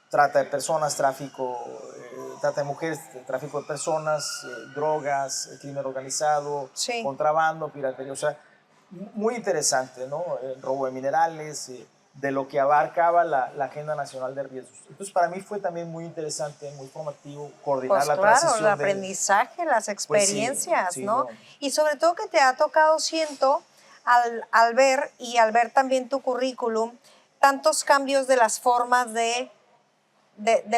trata de personas, tráfico, trata de mujeres, tráfico de personas, drogas, crimen organizado, Sí. contrabando, piratería, o sea, muy interesante, ¿no? Robo de minerales, de lo que abarcaba la Agenda Nacional de Riesgos. Entonces, para mí fue también muy interesante, muy formativo, coordinar Pues la claro, el transición aprendizaje, las Pues sí, experiencias, sí, ¿no? no. Y sobre todo que te ha tocado, siento, al ver y al ver también tu currículum, tantos cambios de las formas de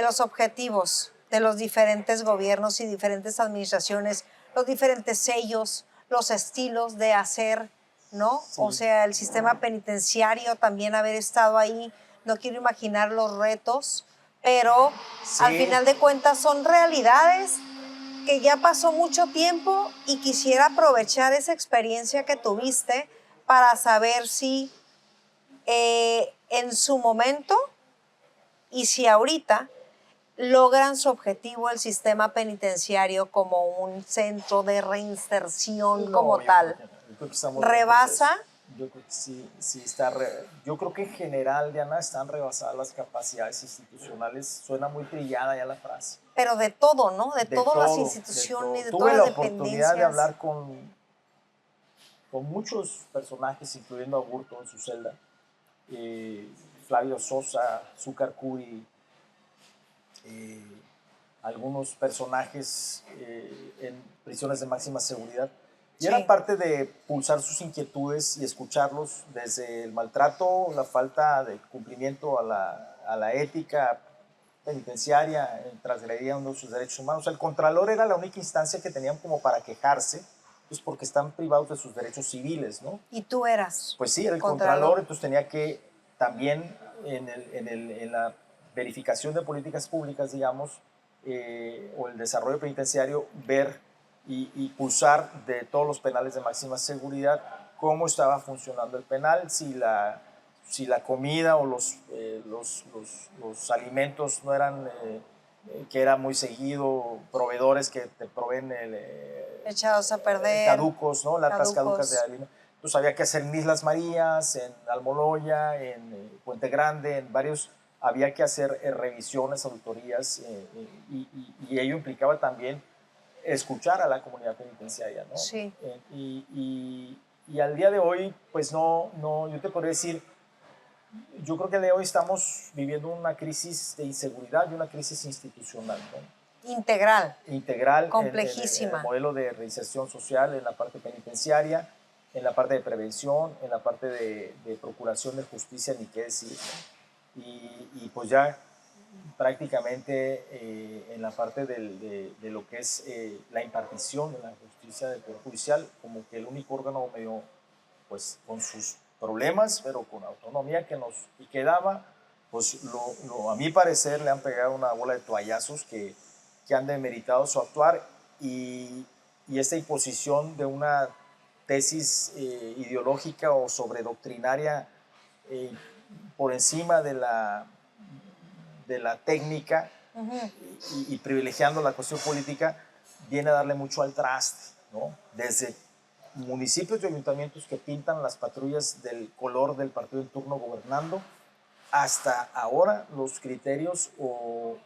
los objetivos de los diferentes gobiernos y diferentes administraciones, los diferentes sellos, los estilos de hacer, ¿no? Sí. O sea, el sistema penitenciario, también haber estado ahí, no quiero imaginar los retos, pero Sí. al final de cuentas son realidades que ya pasó mucho tiempo y quisiera aprovechar esa experiencia que tuviste para saber si en su momento y si ahorita logran su objetivo el sistema penitenciario como un centro de reinserción No, como yo tal. creo que no. Yo creo que está muy Rebasa, lejos de eso. Yo creo que sí, sí está. Yo creo que en general, Diana, están rebasadas las capacidades institucionales. Suena muy trillada ya la frase. pero de todo, ¿no? De De todas las todo, de todo. instituciones, de Tuve todas la las oportunidad de dependencias. hablar con muchos personajes, incluyendo a Burto en su celda. Flavio Sosa, Zúcar Curi, algunos personajes en prisiones de máxima seguridad. Y Sí. era parte de pulsar sus inquietudes y escucharlos desde el maltrato, la falta de cumplimiento a la ética penitenciaria, transgrediendo sus derechos humanos. O sea, el Contralor era la única instancia que tenían como para quejarse, pues porque están privados de sus derechos civiles, ¿no? Y tú eras. Pues sí, era el Contralor. Contralor, entonces tenía que también en la verificación de políticas públicas, digamos, o el desarrollo penitenciario, ver y pulsar de todos los penales de máxima seguridad cómo estaba funcionando el penal, si la comida o los alimentos no eran, que era muy seguido, proveedores que te proveen Echados a perder. caducos, ¿no? Latas caducas de caducos. alimentos. Entonces había que hacer en Islas Marías, en Almoloya, en Puente Grande, en varios, había que hacer revisiones, auditorías, y ello implicaba también escuchar a la comunidad penitenciaria, ¿no? Sí. Y al día de hoy, pues no, yo te podría decir, yo creo que al día de hoy estamos viviendo una crisis de inseguridad y una crisis institucional, ¿no? Integral. Integral Complejísima. en el modelo de reinserción social, en la parte penitenciaria, en la parte de prevención, en la parte de procuración de justicia, ni qué decir, ¿no? Y pues ya prácticamente en la parte de lo que es la impartición de la justicia del Poder Judicial, como que el único órgano medio, pues con sus problemas, pero con autonomía y que daba, pues a mi parecer le han pegado una bola de toallazos que han demeritado su actuar y esta imposición de una tesis ideológica o sobredoctrinaria eh, por encima de la técnica y privilegiando la cuestión política, viene a darle mucho al traste, ¿no? Desde municipios y ayuntamientos que pintan las patrullas del color del partido en turno gobernando, hasta ahora los criterios o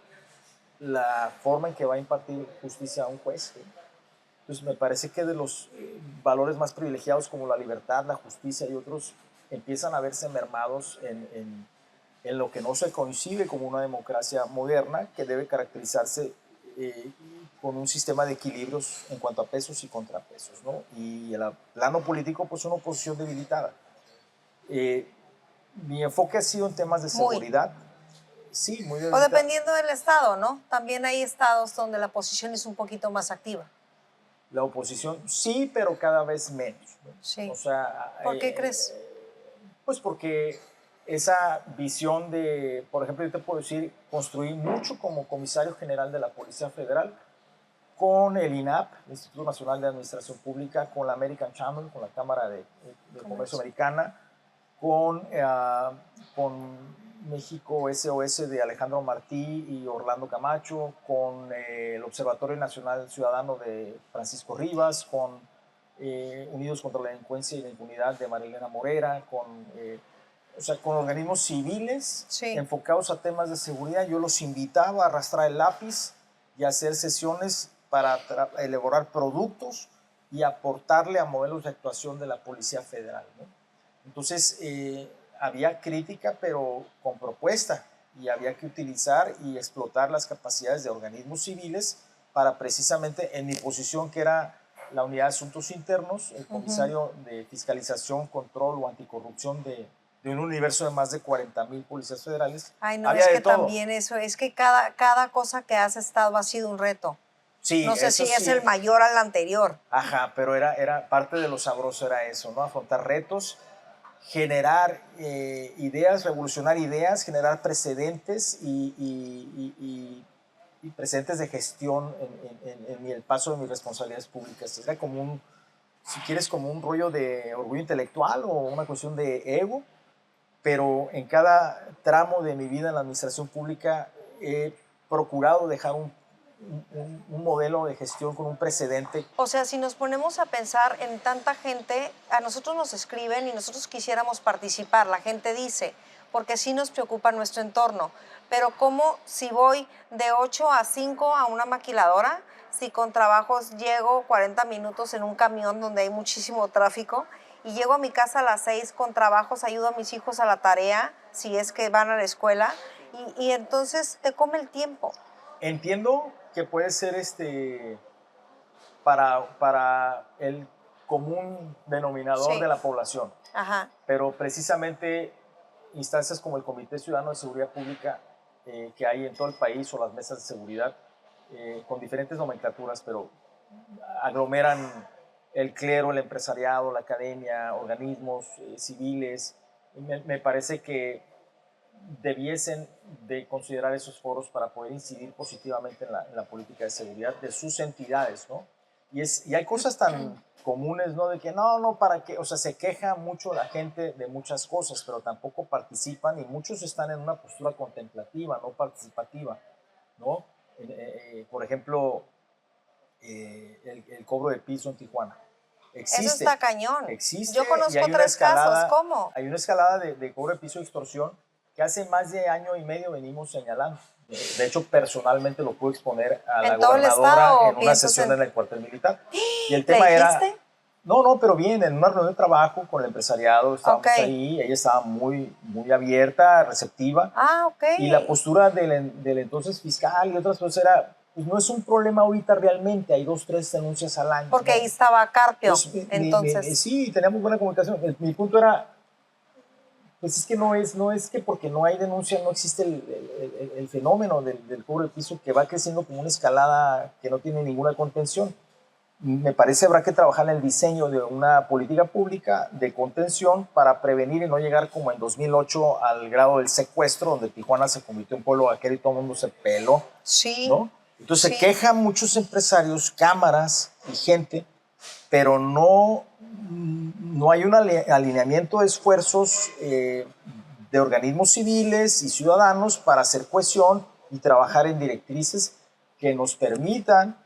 la forma en que va a impartir justicia a un juez, ¿sí? Entonces me parece que de los valores más privilegiados como la libertad, la justicia y otros empiezan a verse mermados en lo que no se concibe como una democracia moderna que debe caracterizarse con un sistema de equilibrios en cuanto a pesos y contrapesos, ¿no? Y el plano político, pues una oposición debilitada. Mi enfoque ha sido en temas de seguridad. Sí, muy O dependiendo del estado, ¿no? También hay estados donde la oposición es un poquito más activa. La oposición sí, pero cada vez menos, ¿no? Sí. O sea, ¿Por qué crees? Pues porque esa visión de, por ejemplo, yo te puedo decir, construí mucho como comisario general de la Policía Federal con el INAP, el Instituto Nacional de Administración Pública, con la American Chamber, con la Cámara de Comercio Americana, con México SOS de Alejandro Martí y Orlando Camacho, con el Observatorio Nacional Ciudadano de Francisco Rivas, con Unidos contra la Delincuencia y la Impunidad de Marilena Morera, o sea, con organismos civiles Sí. enfocados a temas de seguridad. Yo los invitaba a arrastrar el lápiz y hacer sesiones para elaborar productos y aportarle a modelos de actuación de la Policía Federal, ¿no? Entonces, había crítica, pero con propuesta, y había que utilizar y explotar las capacidades de organismos civiles para precisamente, en mi posición, que era la Unidad de Asuntos Internos, el comisario de Fiscalización, Control o Anticorrupción de un universo de más de 40,000 policías federales. Ay, no, había es de que todo. también eso, es que cada cosa que has estado ha sido un reto. Sí, no sé si sí. es el mayor al anterior. Ajá, pero era parte de lo sabroso, era eso, ¿no? Afrontar retos, generar ideas, revolucionar ideas, generar precedentes y precedentes de gestión en el paso de mis responsabilidades públicas. Era como un, si quieres, como un rollo de orgullo intelectual o una cuestión de ego, pero en cada tramo de mi vida en la administración pública he procurado dejar un modelo de gestión con un precedente. O sea, si nos ponemos a pensar en tanta gente, a nosotros nos escriben y nosotros quisiéramos participar, la gente dice, porque sí nos preocupa nuestro entorno, pero ¿cómo si voy de 8 a 5 a una maquiladora, si con trabajos llego 40 minutos en un camión donde hay muchísimo tráfico y llego a mi casa a las 6 con trabajos, ayudo a mis hijos a la tarea, si es que van a la escuela, y entonces te come el tiempo? Entiendo que puede ser para el común denominador de la población. Ajá. Pero precisamente instancias como el Comité Ciudadano de Seguridad Pública que hay en todo el país, o las mesas de seguridad, con diferentes nomenclaturas, pero aglomeran el clero, el empresariado, la academia, organismos civiles. Me parece que debiesen de considerar esos foros para poder incidir positivamente en la política de seguridad de sus entidades, ¿no? Y hay cosas tan comunes, ¿no? De que no, ¿para qué? O sea, se queja mucho la gente de muchas cosas, pero tampoco participan, y muchos están en una postura contemplativa, no participativa, ¿no? Por ejemplo, el cobro de piso en Tijuana. Existe. Eso está cañón. Existe. Yo conozco 3 casos, ¿cómo? Hay una escalada de cobro de piso de extorsión que hace más de año y medio venimos señalando. De hecho, personalmente lo pude exponer a la gobernadora en una sesión en el cuartel militar. Y el tema era... No, pero bien, en una reunión de trabajo con el empresariado, estábamos ahí, ella estaba muy abierta, receptiva. Ah, ok. Y la postura del entonces fiscal y otras cosas era, pues no es un problema ahorita realmente, hay 2, 3 denuncias al año. Porque ahí estaba Carpio, pues, entonces. sí, teníamos buena comunicación. Mi punto era, pues es que no es que porque no hay denuncia no existe el fenómeno del cobro de piso, que va creciendo como una escalada que no tiene ninguna contención. Me parece habrá que trabajar en el diseño de una política pública de contención para prevenir y no llegar como en 2008 al grado del secuestro, donde Tijuana se convirtió en pueblo vaquero y todo el mundo se peló. Sí. ¿No? Entonces se quejan muchos empresarios, cámaras y gente, pero no hay un alineamiento de esfuerzos de organismos civiles y ciudadanos para hacer cohesión y trabajar en directrices que nos permitan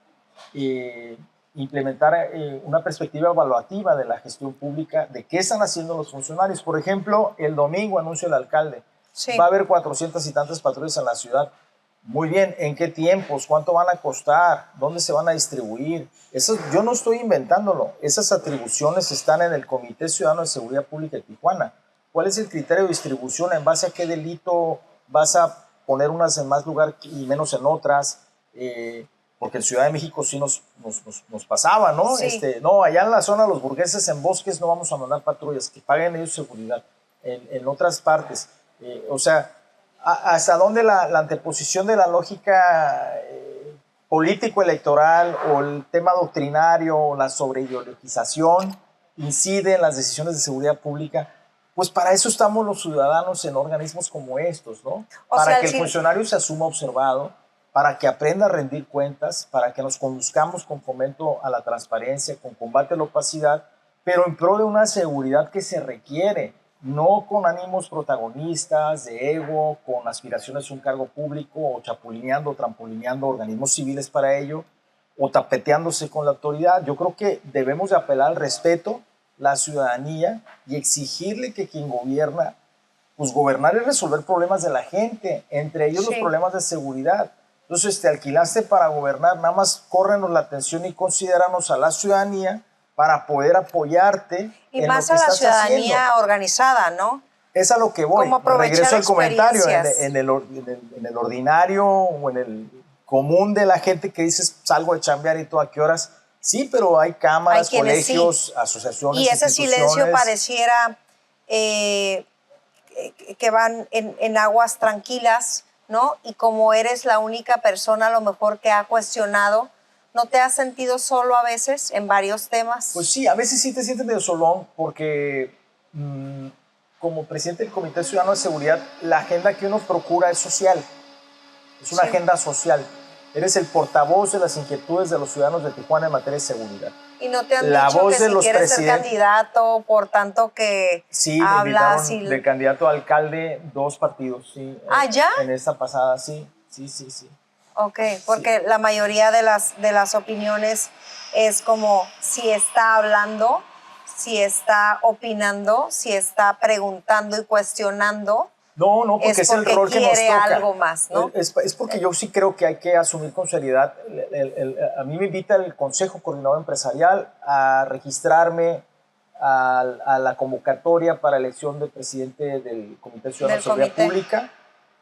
implementar una perspectiva evaluativa de la gestión pública, de qué están haciendo los funcionarios. Por ejemplo, el domingo anunció el alcalde, va a haber 400 y tantas patrullas en la ciudad. Muy bien, ¿en qué tiempos? ¿Cuánto van a costar? ¿Dónde se van a distribuir? Eso, yo no estoy inventándolo. Esas atribuciones están en el Comité Ciudadano de Seguridad Pública de Tijuana. ¿Cuál es el criterio de distribución? ¿En base a qué delito vas a poner unas en más lugar y menos en otras? Porque en Ciudad de México sí nos pasaba, ¿no? Sí. No, allá en la zona de los burgueses, en bosques, no vamos a mandar patrullas, que paguen ellos seguridad. En otras partes. O sea, ¿hasta dónde la anteposición de la lógica político-electoral o el tema doctrinario o la sobreideologización incide en las decisiones de seguridad pública? Pues para eso estamos los ciudadanos en organismos como estos, ¿no? Para que el funcionario se asuma observado, para que aprenda a rendir cuentas, para que nos conduzcamos con fomento a la transparencia, con combate a la opacidad, pero en pro de una seguridad que se requiere, no con ánimos protagonistas, de ego, con aspiraciones a un cargo público, o chapulineando, trampolineando organismos civiles para ello, o tapeteándose con la autoridad. Yo creo que debemos de apelar al respeto, la ciudadanía, y exigirle que quien gobierna, pues gobernar es resolver problemas de la gente, entre ellos los problemas de seguridad. Entonces te alquilaste para gobernar, nada más córrenos la atención y considéranos a la ciudadanía para poder apoyarte y en más lo que a la estás ciudadanía haciendo. organizada, ¿no? Es a lo que voy. Cómo aprovechar Regreso al comentario, experiencias. en el ordinario o en el común de la gente que dices, salgo de chambear y todo, ¿a qué horas? Sí, pero hay cámaras, colegios, asociaciones, y ese instituciones. silencio pareciera que van en aguas tranquilas, ¿no? Y como eres la única persona a lo mejor que ha cuestionado, ¿no te has sentido solo a veces en varios temas? Pues sí, a veces sí te sientes medio solón porque como presidente del Comité Ciudadano de Seguridad, la agenda que uno procura es social, es una agenda social. Eres el portavoz de las inquietudes de los ciudadanos de Tijuana en materia de seguridad. ¿Y no te han dicho que si quieres ser candidato, por tanto que sí, hablas? Me invitaron de candidato a alcalde 2 partidos, sí. ¿Ya? En esta pasada, sí. Ok, porque la mayoría de las opiniones es como si está hablando, si está opinando, si está preguntando y cuestionando. No, porque es el rol que nos toca. Quiere algo más, ¿no? Es porque yo sí creo que hay que asumir con seriedad. A mí me invita el Consejo Coordinador Empresarial a registrarme a la convocatoria para elección de presidente del Comité Ciudadano de Seguridad Pública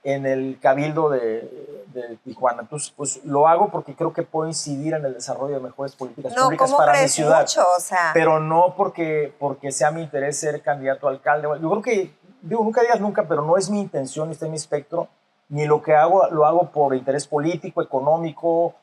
en el Cabildo de Tijuana. Entonces, pues lo hago porque creo que puedo incidir en el desarrollo de mejores políticas públicas para mi ciudad. Mucho, o sea. Pero no porque sea mi interés ser candidato a alcalde. Yo creo que nunca digas nunca, pero no es mi intención, ni está en mi espectro, ni lo que hago, lo hago por interés político, económico,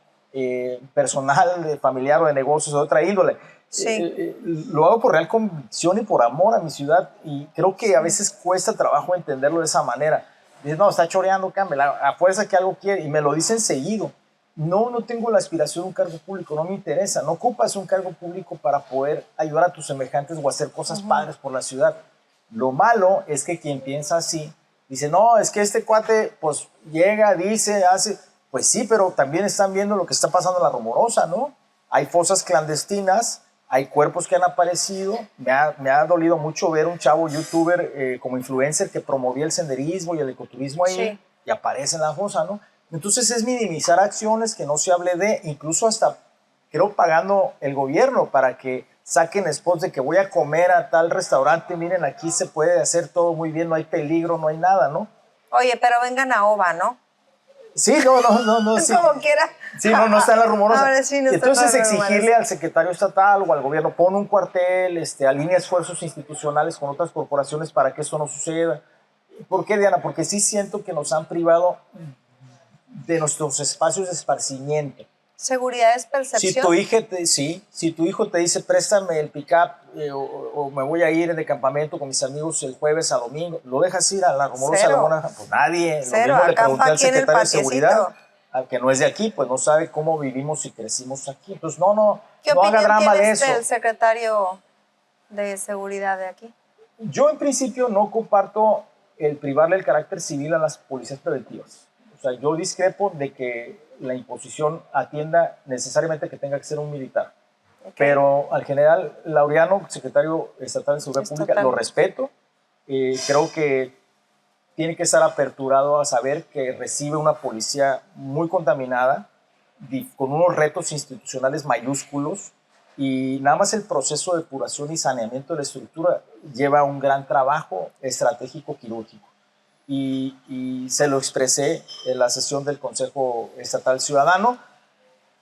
personal, familiar o de negocios, de otra índole. Sí. Lo hago por real convicción y por amor a mi ciudad, y creo que a veces cuesta trabajo entenderlo de esa manera. Dices, no, está choreando, Campbell, a fuerza que algo quiere, y me lo dicen seguido. No tengo la aspiración de un cargo público, no me interesa. No ocupas un cargo público para poder ayudar a tus semejantes o hacer cosas padres por la ciudad. Lo malo es que quien piensa así, dice, no, es que este cuate, pues, llega, dice, hace, pues sí, pero también están viendo lo que está pasando en La Rumorosa, ¿no? Hay fosas clandestinas, hay cuerpos que han aparecido, me ha dolido mucho ver un chavo youtuber como influencer que promovía el senderismo y el ecoturismo ahí, y aparece en la fosa, ¿no? Entonces es minimizar acciones, que no se hable de, incluso hasta, creo, pagando el gobierno para que saquen spots de que voy a comer a tal restaurante, miren, aquí se puede hacer todo muy bien, no hay peligro, no hay nada, ¿no? Oye, pero vengan a OVA, ¿no? Sí, no. Sí. Como quiera. Sí, no está en La Rumorosa. Ahora sí no está. Entonces exigirle al secretario estatal o al gobierno, pon un cuartel, alinea esfuerzos institucionales con otras corporaciones para que eso no suceda. ¿Por qué, Diana? Porque sí siento que nos han privado de nuestros espacios de esparcimiento. Seguridad es percepción. Si tu hijo te dice, préstame el pick-up o me voy a ir de campamento con mis amigos el jueves a domingo, ¿lo dejas ir a La Rumorosa? Pues nadie. Cero. Lo mismo le pregunté al secretario de Seguridad, al que no es de aquí, pues no sabe cómo vivimos y crecimos aquí. Entonces, no ¿Qué haga drama de eso. del secretario de Seguridad de aquí? Yo, en principio, no comparto el privarle el carácter civil a las policías preventivas. O sea, yo discrepo de que la imposición atienda necesariamente que tenga que ser un militar. Okay. Pero al general Laureano, secretario estatal de Seguridad Pública, lo respeto. Creo que tiene que estar aperturado a saber que recibe una policía muy contaminada, con unos retos institucionales mayúsculos, y nada más el proceso de depuración y saneamiento de la estructura lleva un gran trabajo estratégico quirúrgico. Y se lo expresé en la sesión del Consejo Estatal Ciudadano.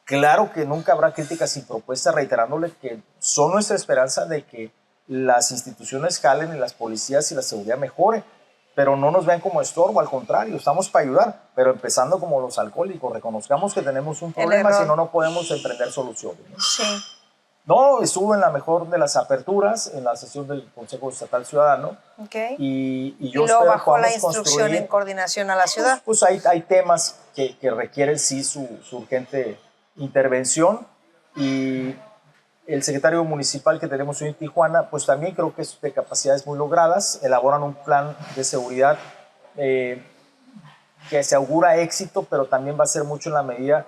Claro que nunca habrá críticas sin propuestas, reiterándole que son nuestra esperanza de que las instituciones jalen y las policías y la seguridad mejore, pero no nos vean como estorbo, al contrario, estamos para ayudar, pero empezando como los alcohólicos, reconozcamos que tenemos un problema, si no podemos emprender soluciones, ¿no? Sí. No, estuvo en la mejor de las aperturas, en la sesión del Consejo Estatal Ciudadano. Okay. Y yo luego bajó la instrucción en coordinación a la ciudad. Pues hay temas que requieren sí su urgente intervención, y el secretario municipal que tenemos hoy en Tijuana, pues también creo que es de capacidades muy logradas, elaboran un plan de seguridad que se augura éxito, pero también va a ser mucho en la medida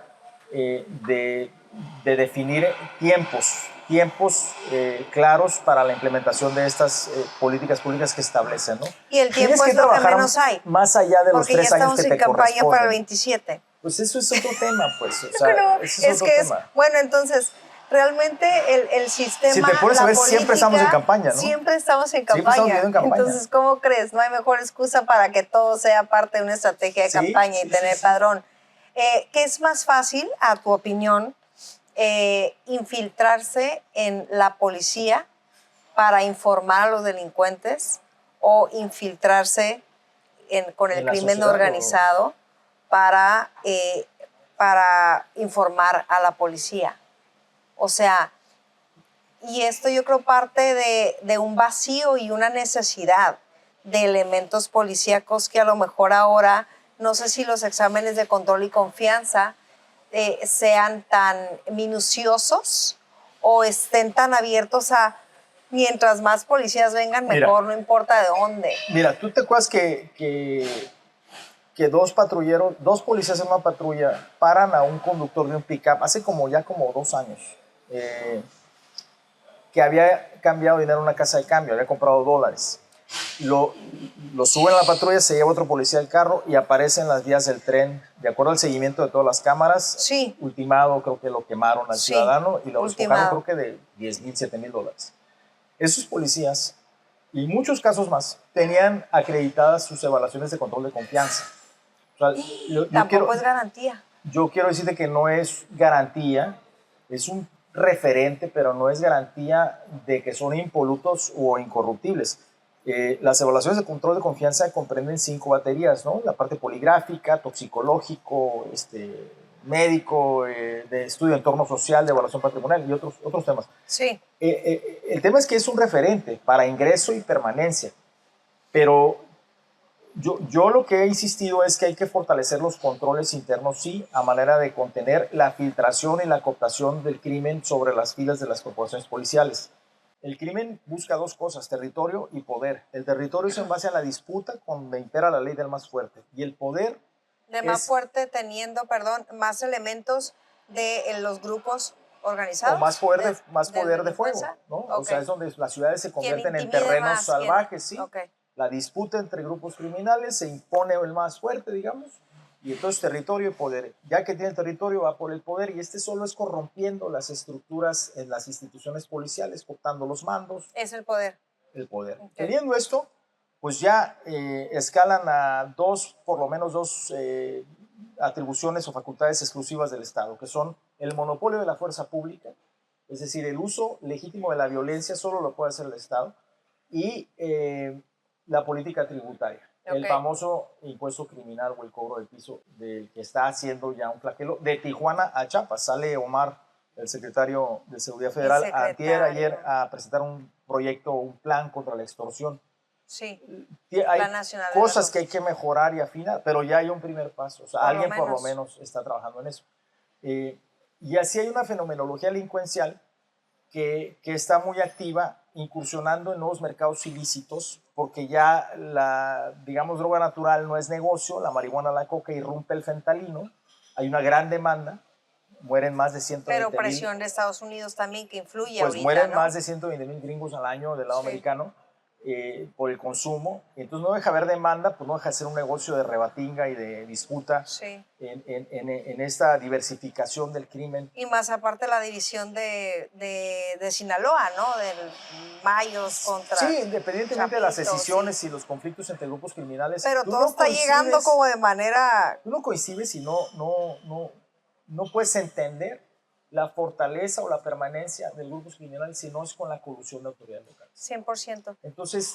de definir tiempos claros para la implementación de estas políticas públicas que establecen, ¿no? Y el tiempo es lo que menos hay. Más allá de los 3 años que te corresponden. Porque ya estamos en campaña para el 27. Pues eso es otro tema, pues. O sea, No, ese es otro tema. bueno, entonces, realmente el sistema, Si te pones a ver, siempre estamos en campaña, ¿no? Siempre estamos en Siempre estamos campaña. viviendo en campaña. Entonces, ¿cómo crees? No hay mejor excusa para que todo sea parte de una estrategia de campaña y tener padrón. ¿Qué es más fácil, a tu opinión, infiltrarse en la policía para informar a los delincuentes o infiltrarse con el crimen organizado para informar a la policía? O sea, y esto yo creo parte de un vacío y una necesidad de elementos policíacos que a lo mejor ahora, no sé si los exámenes de control y confianza sean tan minuciosos o estén tan abiertos a mientras más policías vengan, mejor, no importa de dónde. Mira, ¿tú te acuerdas que dos policías en una patrulla paran a un conductor de un pick-up hace como 2 años? Que había cambiado dinero en una casa de cambio, había comprado dólares. Lo suben a la patrulla, se lleva otro policía al carro y aparece en las vías del tren, de acuerdo al seguimiento de todas las cámaras. Sí. Ultimado, creo que lo quemaron al ciudadano y lo despojaron, creo que de $10,000, $7,000. Esos policías, y muchos casos más, tenían acreditadas sus evaluaciones de control de confianza. O sea, tampoco es garantía. Yo quiero decirte que no es garantía, es un referente, pero no es garantía de que son impolutos o incorruptibles. Las evaluaciones de control de confianza comprenden 5 baterías, ¿no? La parte poligráfica, toxicológico, médico, de estudio de entorno social, de evaluación patrimonial y otros temas. Sí. El tema es que es un referente para ingreso y permanencia, pero yo lo que he insistido es que hay que fortalecer los controles internos, sí, a manera de contener la filtración y la cooptación del crimen sobre las filas de las corporaciones policiales. El crimen busca 2 cosas, territorio y poder. El territorio es en base a la disputa donde impera la ley del más fuerte. Y el poder más fuerte teniendo, más elementos de los grupos organizados. O más poder de fuego, ¿no? Okay. O sea, es donde las ciudades se convierten en terrenos salvajes, ¿sí? Okay. La disputa entre grupos criminales, se impone el más fuerte, digamos, y entonces territorio y poder. Ya que tiene territorio, va por el poder, y solo es corrompiendo las estructuras en las instituciones policiales, cortando los mandos. Es el poder. El poder. Okay. Teniendo esto, pues ya escalan a por lo menos dos atribuciones o facultades exclusivas del Estado, que son el monopolio de la fuerza pública, es decir, el uso legítimo de la violencia solo lo puede hacer el Estado, y la política tributaria, el famoso impuesto criminal o el cobro de piso, del que está haciendo ya un flagelo de Tijuana a Chiapas. Sale Omar, el secretario de Seguridad Federal, ayer a presentar un proyecto, un plan contra la extorsión. Sí, hay cosas que hay que mejorar y afinar, pero ya hay un primer paso. O sea, alguien por lo menos está trabajando en eso. Y así hay una fenomenología delincuencial que está muy activa, incursionando en nuevos mercados ilícitos, porque ya la, digamos, droga natural no es negocio, la marihuana, la coca, irrumpe el fentanilo, hay una gran demanda, mueren más de 120,000. Pero presión de Estados Unidos también que influye pues ahorita, mueren ¿no? más de 120,000 gringos al año del lado americano por el consumo. Entonces no deja haber demanda, pues no deja de ser un negocio de rebatinga y de disputa en esta diversificación del crimen. Y más aparte la división de Sinaloa, ¿no? Del Mayos contra Sí, independientemente de las decisiones y los conflictos entre grupos criminales. Pero todo está llegando como de manera... Tú no coincides y no puedes entender la fortaleza o la permanencia de grupos criminales si no es con la colusión de autoridades locales. 100%. Entonces,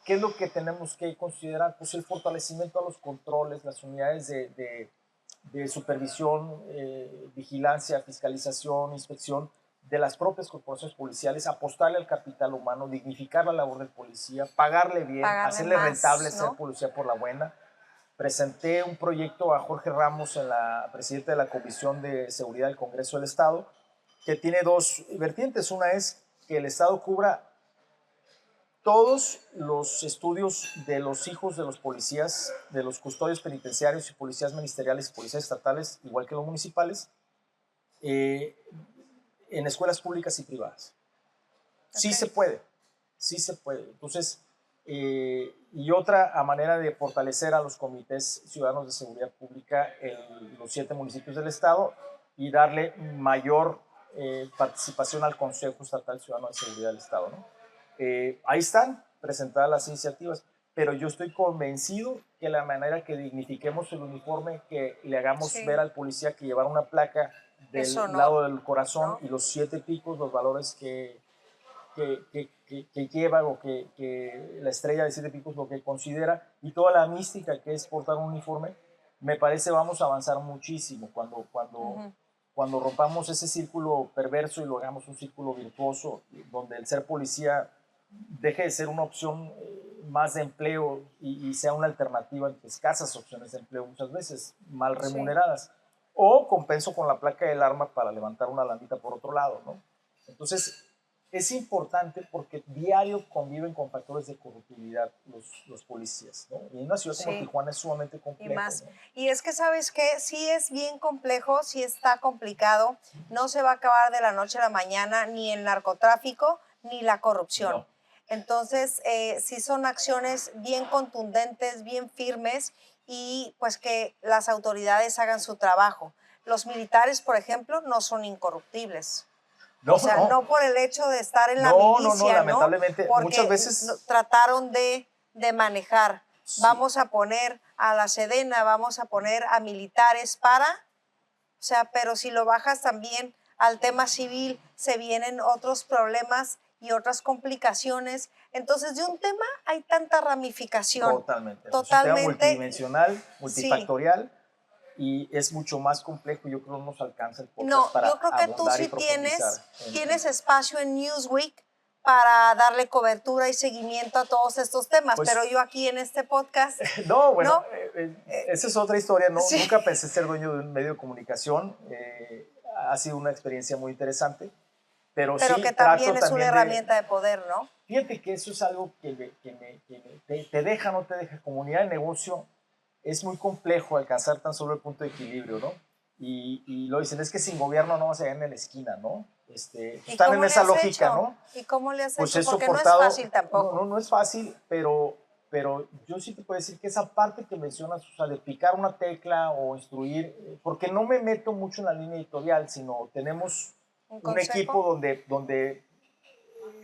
¿qué es lo que tenemos que considerar? Pues el fortalecimiento a los controles, las unidades de supervisión, vigilancia, fiscalización, inspección de las propias corporaciones policiales, apostarle al capital humano, dignificar la labor del policía, pagarle bien, hacerle más, rentable, ¿no?, ser policía por la buena. Presenté un proyecto a Jorge Ramos, presidente de la Comisión de Seguridad del Congreso del Estado, que tiene 2 vertientes. Una es que el Estado cubra todos los estudios de los hijos de los policías, de los custodios penitenciarios y policías ministeriales y policías estatales, igual que los municipales, en escuelas públicas y privadas. Sí se puede, sí se puede. Entonces, Y otra a manera de fortalecer a los comités ciudadanos de seguridad pública en los 7 municipios del estado y darle mayor participación al Consejo Estatal Ciudadano de Seguridad del Estado, ¿no? Ahí están presentadas las iniciativas, pero yo estoy convencido que la manera que dignifiquemos el uniforme, que le hagamos ver al policía que llevar una placa del lado del corazón, ¿no? Y los 7 picos, los valores que lleva o que la estrella de 7 picos lo que considera y toda la mística que es portar un uniforme, me parece vamos a avanzar muchísimo cuando rompamos ese círculo perverso y lo hagamos un círculo virtuoso donde el ser policía deje de ser una opción más de empleo y sea una alternativa entre escasas opciones de empleo muchas veces mal remuneradas, o compenso con la placa del arma para levantar una landita por otro lado, ¿no? Entonces es importante porque diario conviven con factores de corruptibilidad los policías, ¿no? Y en una ciudad como Tijuana es sumamente complejo. Y más. ¿No? Y es que, ¿sabes qué? Sí es bien complejo, sí está complicado. No se va a acabar de la noche a la mañana ni el narcotráfico ni la corrupción. No. Entonces, sí son acciones bien contundentes, bien firmes y pues que las autoridades hagan su trabajo. Los militares, por ejemplo, no son incorruptibles. No, o sea, no por el hecho de estar en la milicia, no, lamentablemente, porque muchas veces trataron de manejar. Sí. Vamos a poner a la Sedena, vamos a poner a militares para, o sea, pero si lo bajas también al tema civil, se vienen otros problemas y otras complicaciones. Entonces, de un tema hay tanta ramificación. Totalmente. Es un tema multidimensional, multifactorial. Sí. Y es mucho más complejo, yo creo que no nos alcanza el podcast para yo creo que tú sí tienes espacio en Newsweek para darle cobertura y seguimiento a todos estos temas, pues, pero yo aquí en este podcast... No, bueno, esa es otra historia, ¿no? Sí. Nunca pensé ser dueño de un medio de comunicación, ha sido una experiencia muy interesante, pero sí que también es una herramienta de poder, ¿no? Fíjate que eso es algo que te deja, no te deja, comunidad de negocio. Es muy complejo alcanzar tan solo el punto de equilibrio, ¿no? Y lo dicen, es que sin gobierno no vas a llegar en la esquina, ¿no? Están en esa lógica, hecho? ¿no? ¿Y cómo le has pues hecho? Porque no es fácil tampoco. No es fácil, pero yo sí te puedo decir que esa parte que mencionas, o sea, de picar una tecla o instruir, porque no me meto mucho en la línea editorial, sino tenemos un equipo donde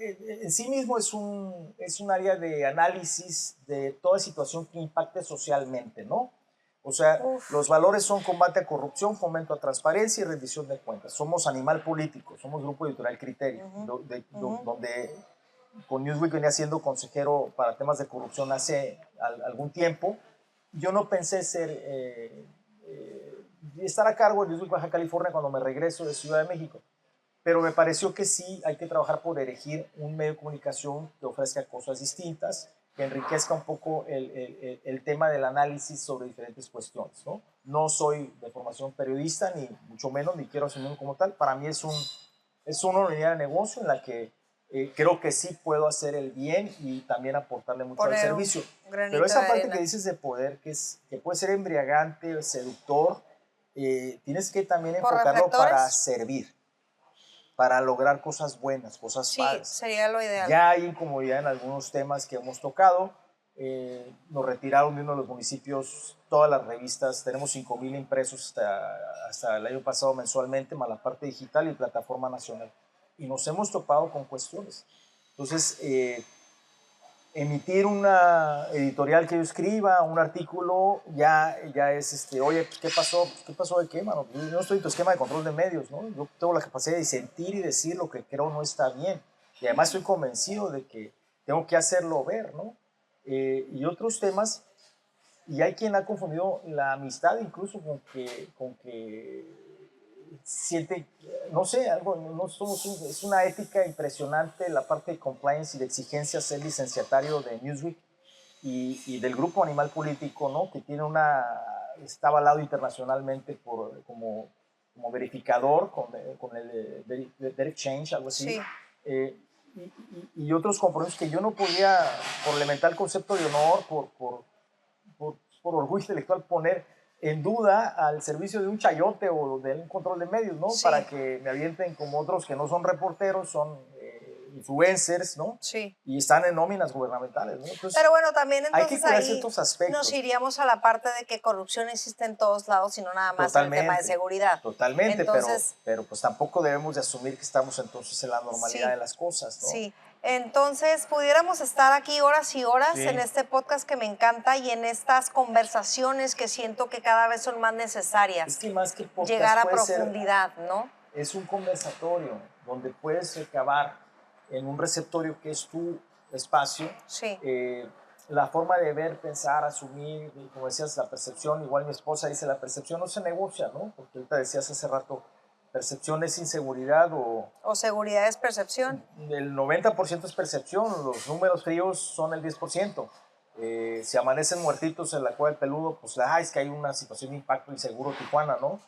en sí mismo es un área de análisis de toda situación que impacte socialmente, ¿no? O sea, los valores son combate a corrupción, fomento a transparencia y rendición de cuentas. Somos Animal Político, somos Grupo Editorial Criterio, donde con Newsweek venía siendo consejero para temas de corrupción hace algún tiempo. Yo no pensé estar a cargo de Newsweek Baja California cuando me regreso de Ciudad de México. Pero me pareció que sí hay que trabajar por elegir un medio de comunicación que ofrezca cosas distintas, que enriquezca un poco el tema del análisis sobre diferentes cuestiones, ¿no? No soy de formación periodista, ni mucho menos, ni quiero asumirlo como tal. Para mí es una unidad de negocio en la que creo que sí puedo hacer el bien y también aportarle mucho al servicio. Pero esa parte que dices de poder, que puede ser embriagante, seductor, tienes que también enfocarlo para servir, para lograr cosas buenas, cosas padres. Sí, sería lo ideal. Ya hay incomodidad en algunos temas que hemos tocado. Nos retiraron de uno de los municipios todas las revistas. Tenemos 5,000 impresos hasta el año pasado mensualmente, más la parte digital y plataforma nacional. Y nos hemos topado con cuestiones. Entonces, emitir una editorial que yo escriba, un artículo, ya es, oye, pues, ¿qué pasó? Pues, ¿qué pasó de qué, mano? Yo no estoy en tu esquema de control de medios, ¿no? Yo tengo la capacidad de sentir y decir lo que creo no está bien. Y además estoy convencido de que tengo que hacerlo ver, ¿no? Y otros temas, y hay quien ha confundido la amistad incluso con que siente, no sé, algo, es una ética impresionante la parte de compliance y de exigencia ser licenciatario de Newsweek y del Grupo Animal Político, ¿no? Que está avalado internacionalmente como verificador con el Derek Change, algo así. Sí. Y otros compromisos que yo no podía, por elemental concepto de honor, por orgullo intelectual, poner en duda al servicio de un chayote o de un control de medios, ¿no? Sí. Para que me avienten como otros que no son reporteros, son influencers, ¿no? Sí. Y están en nóminas gubernamentales, ¿no? Entonces, pero bueno, también hay que entonces cuidar ahí ciertos aspectos. nos iríamos a la parte de que corrupción existe en todos lados y no nada más en el tema de seguridad. Totalmente, Entonces, pero pues tampoco debemos de asumir que estamos entonces en la normalidad sí, de las cosas, ¿no? Sí, entonces pudiéramos estar aquí horas y horas Sí. en este podcast que me encanta y en estas conversaciones que siento que cada vez son más necesarias. Es que más que podcast llegar a puede profundidad, ¿no? Es un conversatorio donde puedes recabar en un receptorio que es tu espacio, Sí. La forma de ver, pensar, asumir, como decías, la percepción. Igual mi esposa dice, la percepción no se negocia, ¿no? Porque ahorita decías hace rato, percepción es inseguridad o seguridad es percepción. El 90% es percepción, los números fríos son el 10%. Si amanecen muertitos en la Cueva del Peludo, pues es que hay una situación de impacto inseguro Tijuana, ¿no?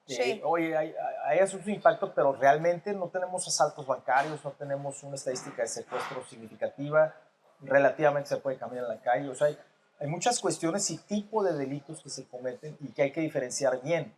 Sí. Oye, hay asuntos de impacto, pero realmente no tenemos asaltos bancarios, no tenemos una estadística de secuestro significativa, relativamente se puede caminar en la calle, o sea, hay muchas cuestiones y tipo de delitos que se cometen y que hay que diferenciar bien.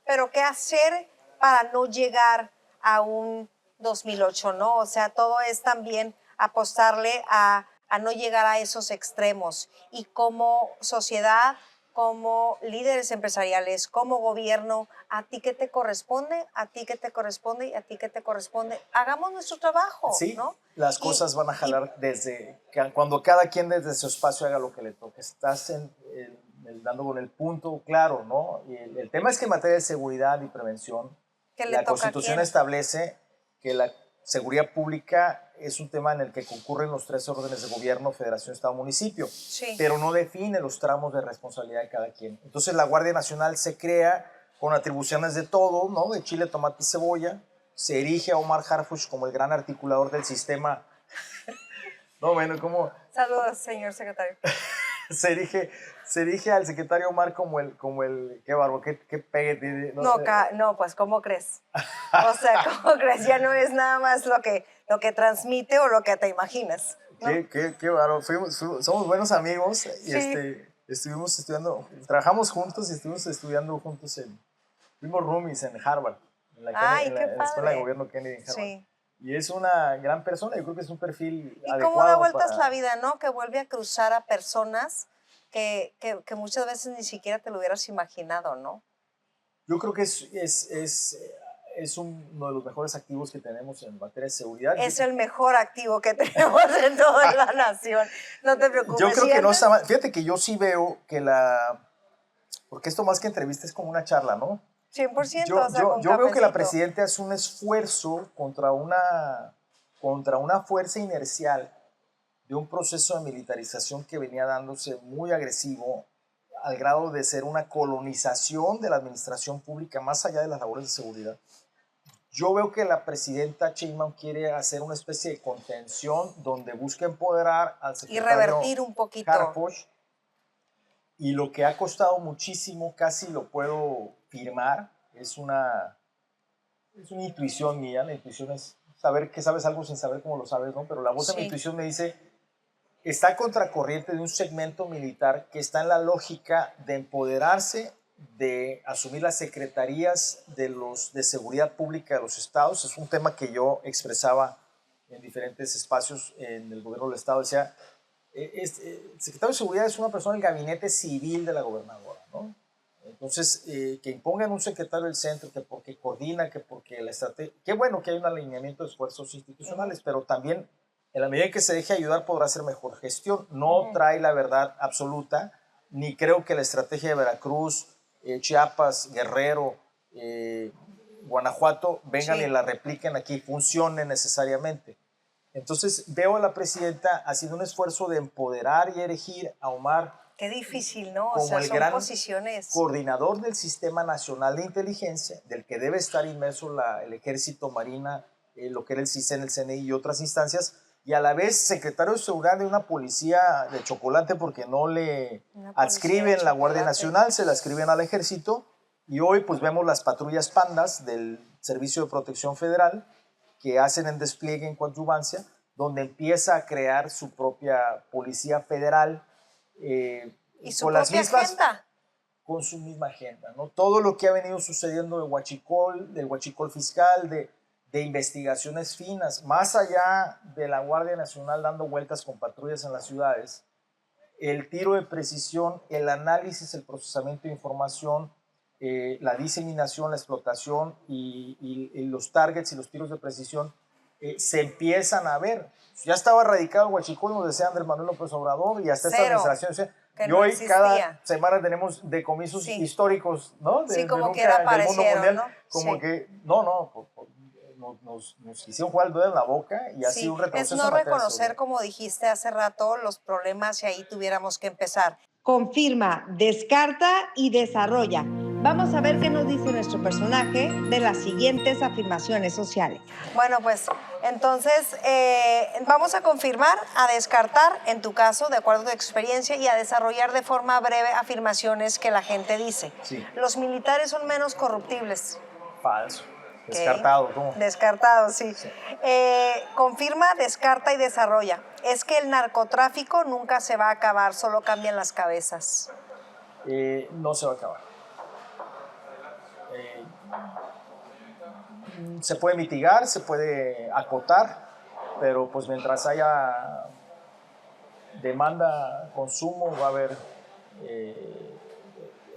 Pero ¿qué hacer para no llegar a un 2008, no? O sea, todo es también apostarle a no llegar a esos extremos. Y como sociedad, como líderes empresariales, como gobierno, ¿a ti qué te corresponde? ¿A ti qué te corresponde? ¿Y a ti qué te corresponde? Hagamos nuestro trabajo, sí, ¿no? Las cosas van a jalar desde cuando cada quien desde su espacio haga lo que le toque. Estás dando con el punto claro, ¿no? Y el tema es que en materia de seguridad y prevención, la Constitución establece que la seguridad pública es un tema en el que concurren los 3 órdenes de gobierno, federación, estado, municipio, sí. Pero no define los tramos de responsabilidad de cada quien. Entonces la Guardia Nacional se crea con atribuciones de todo, ¿no? De chile, tomate y cebolla. Se erige a Omar Harfuch como el gran articulador del sistema. No, bueno, como... Saludos, señor secretario. se erige al secretario Omar como el qué barbo, qué pegue tiene. No, pues, ¿cómo crees? O sea, ¿cómo crees? Ya no es nada más lo que transmite o lo que te imaginas, ¿no? Qué barbo. Somos buenos amigos y sí. estuvimos estudiando, trabajamos juntos y estuvimos estudiando juntos fuimos roomies en Harvard, en la Escuela de Gobierno Kennedy en Harvard. Sí. Y es una gran persona, yo creo que es un perfil adecuado. Y cómo da vueltas la vida, ¿no? Que vuelve a cruzar a personas que muchas veces ni siquiera te lo hubieras imaginado, ¿no? Yo creo que es uno de los mejores activos que tenemos en materia de seguridad. Es el mejor activo que tenemos en toda la nación. No te preocupes. Yo creo que no está mal. Fíjate que yo sí veo que porque esto más que entrevista es como una charla, ¿no? 100%. Yo veo que la presidenta hace un esfuerzo contra una fuerza inercial de un proceso de militarización que venía dándose muy agresivo al grado de ser una colonización de la administración pública más allá de las labores de seguridad. Yo veo que la presidenta Sheinbaum quiere hacer una especie de contención donde busca empoderar al secretario y revertir un poquito. Harfuch, y lo que ha costado muchísimo, casi lo puedo firmar, es una intuición mía. La intuición es saber que sabes algo sin saber cómo lo sabes, ¿no? Pero la voz de mi intuición me dice, está contracorriente de un segmento militar que está en la lógica de empoderarse, de asumir las secretarías de seguridad pública de los estados. Es un tema que yo expresaba en diferentes espacios en el gobierno del estado. Decía, el secretario de seguridad es una persona del gabinete civil de la gobernadora, ¿no? Entonces, que impongan un secretario del centro, que porque coordina, que porque la estrategia... Qué bueno que hay un alineamiento de esfuerzos institucionales, pero también en la medida en que se deje ayudar podrá hacer mejor gestión. No trae la verdad absoluta, ni creo que la estrategia de Veracruz, Chiapas, Guerrero, Guanajuato vengan y la repliquen aquí, funcione necesariamente. Entonces veo a la presidenta haciendo un esfuerzo de empoderar y erigir a Omar. Qué difícil, ¿no? Como el son gran posiciones. Coordinador del Sistema Nacional de Inteligencia, del que debe estar inmerso el Ejército, Marina, lo que era el CISEN, el CNI y otras instancias, y a la vez secretario de Seguridad de una policía de chocolate, porque no le adscriben la Guardia Nacional, se la adscriben al Ejército, y hoy pues vemos las patrullas pandas del Servicio de Protección Federal, que hacen el despliegue en coadyuvancia, donde empieza a crear su propia Policía Federal, y su propia agenda. Con su misma agenda, ¿no? Todo lo que ha venido sucediendo del huachicol fiscal, de de investigaciones finas, más allá de la Guardia Nacional dando vueltas con patrullas en las ciudades, el tiro de precisión, el análisis, el procesamiento de información, la diseminación, la explotación y los targets y los tiros de precisión se empiezan a ver. Ya estaba radicado en Huachicol, nos decía Andrés Manuel López Obrador, y hasta esta administración. Y no hoy existía. Cada semana tenemos decomisos históricos, ¿no? Sí, como que era del mundo mundial, ¿no? Como sí. que, nos quisieron jugar el dedo en la boca y ha sido un retroceso. Es no reconocer, como dijiste hace rato, los problemas y ahí tuviéramos que empezar. Confirma, descarta y desarrolla. Vamos a ver qué nos dice nuestro personaje de las siguientes afirmaciones sociales. Bueno, pues entonces vamos a confirmar, a descartar, en tu caso, de acuerdo a tu experiencia, y a desarrollar de forma breve afirmaciones que la gente dice. Sí. Los militares son menos corruptibles. Falso. Descartado, ¿cómo? Descartado, sí. Confirma, descarta y desarrolla. Es que el narcotráfico nunca se va a acabar, solo cambian las cabezas. No se va a acabar. Se puede mitigar, se puede acotar, pero pues mientras haya demanda, consumo, va a haber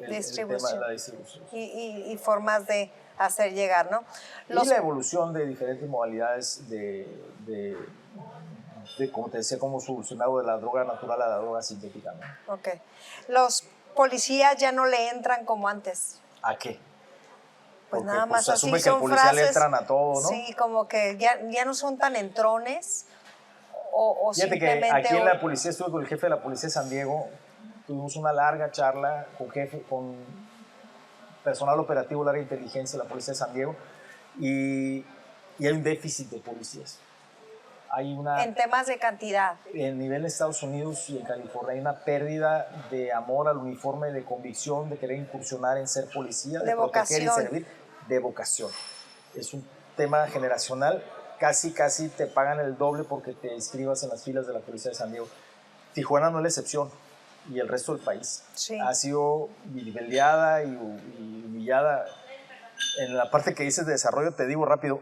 distribución. El tema de la distribución. Y formas de hacer llegar, ¿no? Y la evolución de diferentes modalidades de como te decía, cómo solucionado de la droga natural a la droga sintética, ¿no? Ok. Los policías ya no le entran como antes. ¿A qué? Pues porque nada más se asume así que el son policía frases, le entran a todo, ¿no? Sí, como que ya no son tan entrones o Fíjate simplemente... que aquí en la policía estuve con el jefe de la policía de San Diego, tuvimos una larga charla con personal operativo del área de inteligencia de la policía de San Diego y hay un déficit de policías. Hay una... En temas de cantidad. En nivel de Estados Unidos y en California hay una pérdida de amor al uniforme, de convicción, de querer incursionar en ser policía, de proteger y servir, de vocación. Es un tema generacional. Casi te pagan el doble porque te inscribas en las filas de la policía de San Diego. Tijuana no es la excepción y el resto del país. Sí. Ha sido vilipendiada y humillada. En la parte que dices de desarrollo, te digo rápido,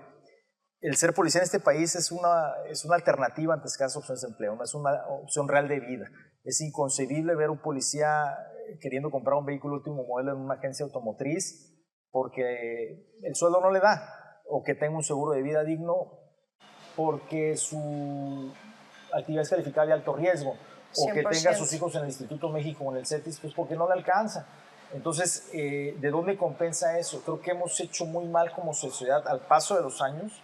el ser policía en este país es una alternativa ante escasas opciones de empleo, no es una opción real de vida. Es inconcebible ver un policía queriendo comprar un vehículo último modelo en una agencia automotriz porque el sueldo no le da, o que tenga un seguro de vida digno porque su actividad es calificada de alto riesgo, o 100%. que tenga a sus hijos en el Instituto México o en el CETIS, pues porque no le alcanza. Entonces, ¿de dónde compensa eso? Creo que hemos hecho muy mal como sociedad al paso de los años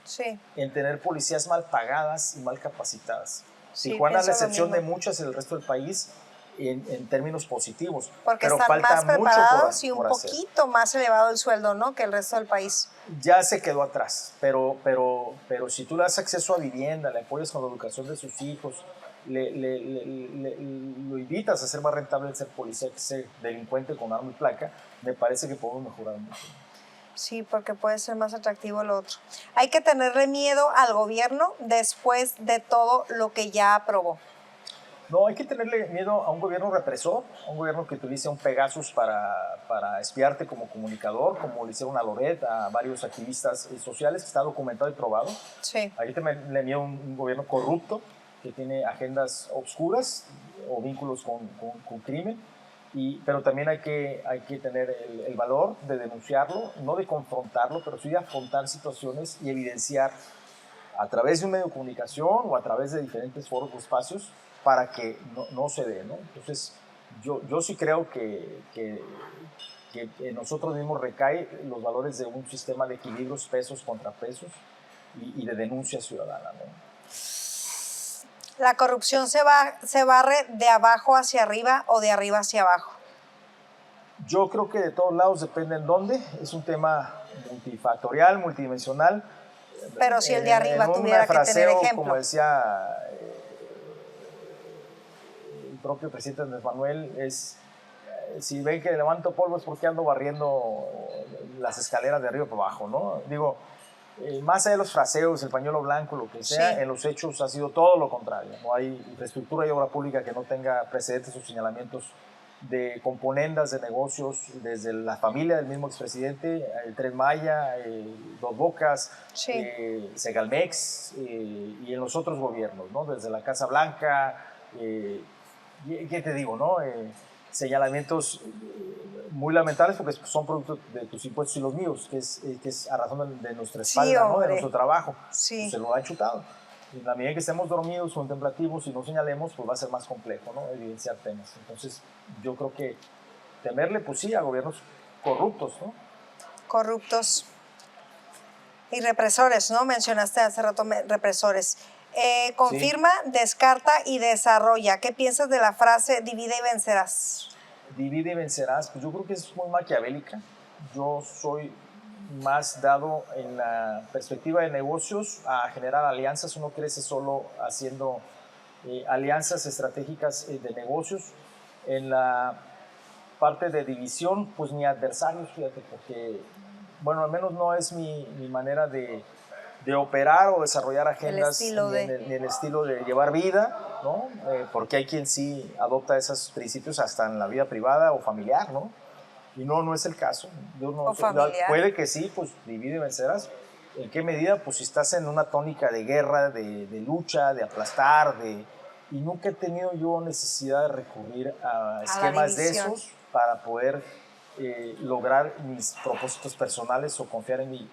en tener policías mal pagadas y mal capacitadas. Sí, Tijuana es la excepción de muchas en el resto del país en términos positivos. Porque pero están falta más mucho preparados y un por hacer. poquito más elevado el sueldo, ¿no?, que el resto del país. Ya se quedó atrás, pero si tú le das acceso a vivienda, le apoyas con la educación de sus hijos, lo invitas a ser más rentable el ser policía que ser delincuente con arma y placa, me parece que podemos mejorar mucho. Sí, porque puede ser más atractivo lo otro. Hay que tenerle miedo al gobierno después de todo lo que ya aprobó. No, hay que tenerle miedo a un gobierno represor, a un gobierno que utilice un Pegasus para espiarte como comunicador, como le hicieron a Loret, a varios activistas sociales, que está documentado y probado. Sí. Hay que tenerle miedo a un gobierno corrupto, que tiene agendas obscuras o vínculos con crimen, pero también hay que tener el valor de denunciarlo, no de confrontarlo, pero sí de afrontar situaciones y evidenciar a través de un medio de comunicación o a través de diferentes foros o espacios para que no se dé, ¿no? Entonces, yo sí creo que en nosotros mismos recae los valores de un sistema de equilibrios, pesos contra pesos y de denuncia ciudadana, ¿no? ¿La corrupción se barre de abajo hacia arriba o de arriba hacia abajo? Yo creo que de todos lados, depende en dónde. Es un tema multifactorial, multidimensional. Pero si el de arriba tuviera que tener ejemplo. Como decía el propio presidente Andrés Manuel, es si ven que levanto polvo es porque ando barriendo las escaleras de arriba para abajo, ¿no? Digo, más allá de los fraseos, el pañuelo blanco, lo que sea, en los hechos ha sido todo lo contrario. No hay infraestructura y obra pública que no tenga precedentes o señalamientos de componendas de negocios, desde la familia del mismo expresidente, el Tren Maya, Dos Bocas, Sí. Segalmex, y en los otros gobiernos, ¿no? Desde la Casa Blanca, ¿qué te digo, no? Señalamientos muy lamentables porque son producto de tus impuestos y los míos, que es a razón de nuestra espalda, ¿no? De nuestro trabajo. Sí. Pues se lo ha chutado. En la medida que estemos dormidos, contemplativos y no señalemos, pues va a ser más complejo, ¿no? Evidenciar temas. Entonces, yo creo que temerle, pues sí, a gobiernos corruptos, ¿no? Corruptos y represores, ¿no? Mencionaste hace rato represores. Confirma, sí. Descarta y desarrolla. ¿Qué piensas de la frase divide y vencerás? Divide y vencerás, pues yo creo que es muy maquiavélica. Yo soy más dado en la perspectiva de negocios a generar alianzas. Uno crece solo haciendo alianzas estratégicas de negocios. En la parte de división, pues ni adversarios, fíjate, porque, bueno, al menos no es mi manera de operar o desarrollar agendas, ni el estilo de llevar vida, ¿no? Porque hay quien sí adopta esos principios hasta en la vida privada o familiar, ¿no? Y no es el caso. Puede que sí, pues divide y vencerás. ¿En qué medida? Pues si estás en una tónica de guerra, de lucha, de aplastar, y nunca he tenido yo necesidad de recurrir a esquemas de esos para poder lograr mis propósitos personales o confiar en mi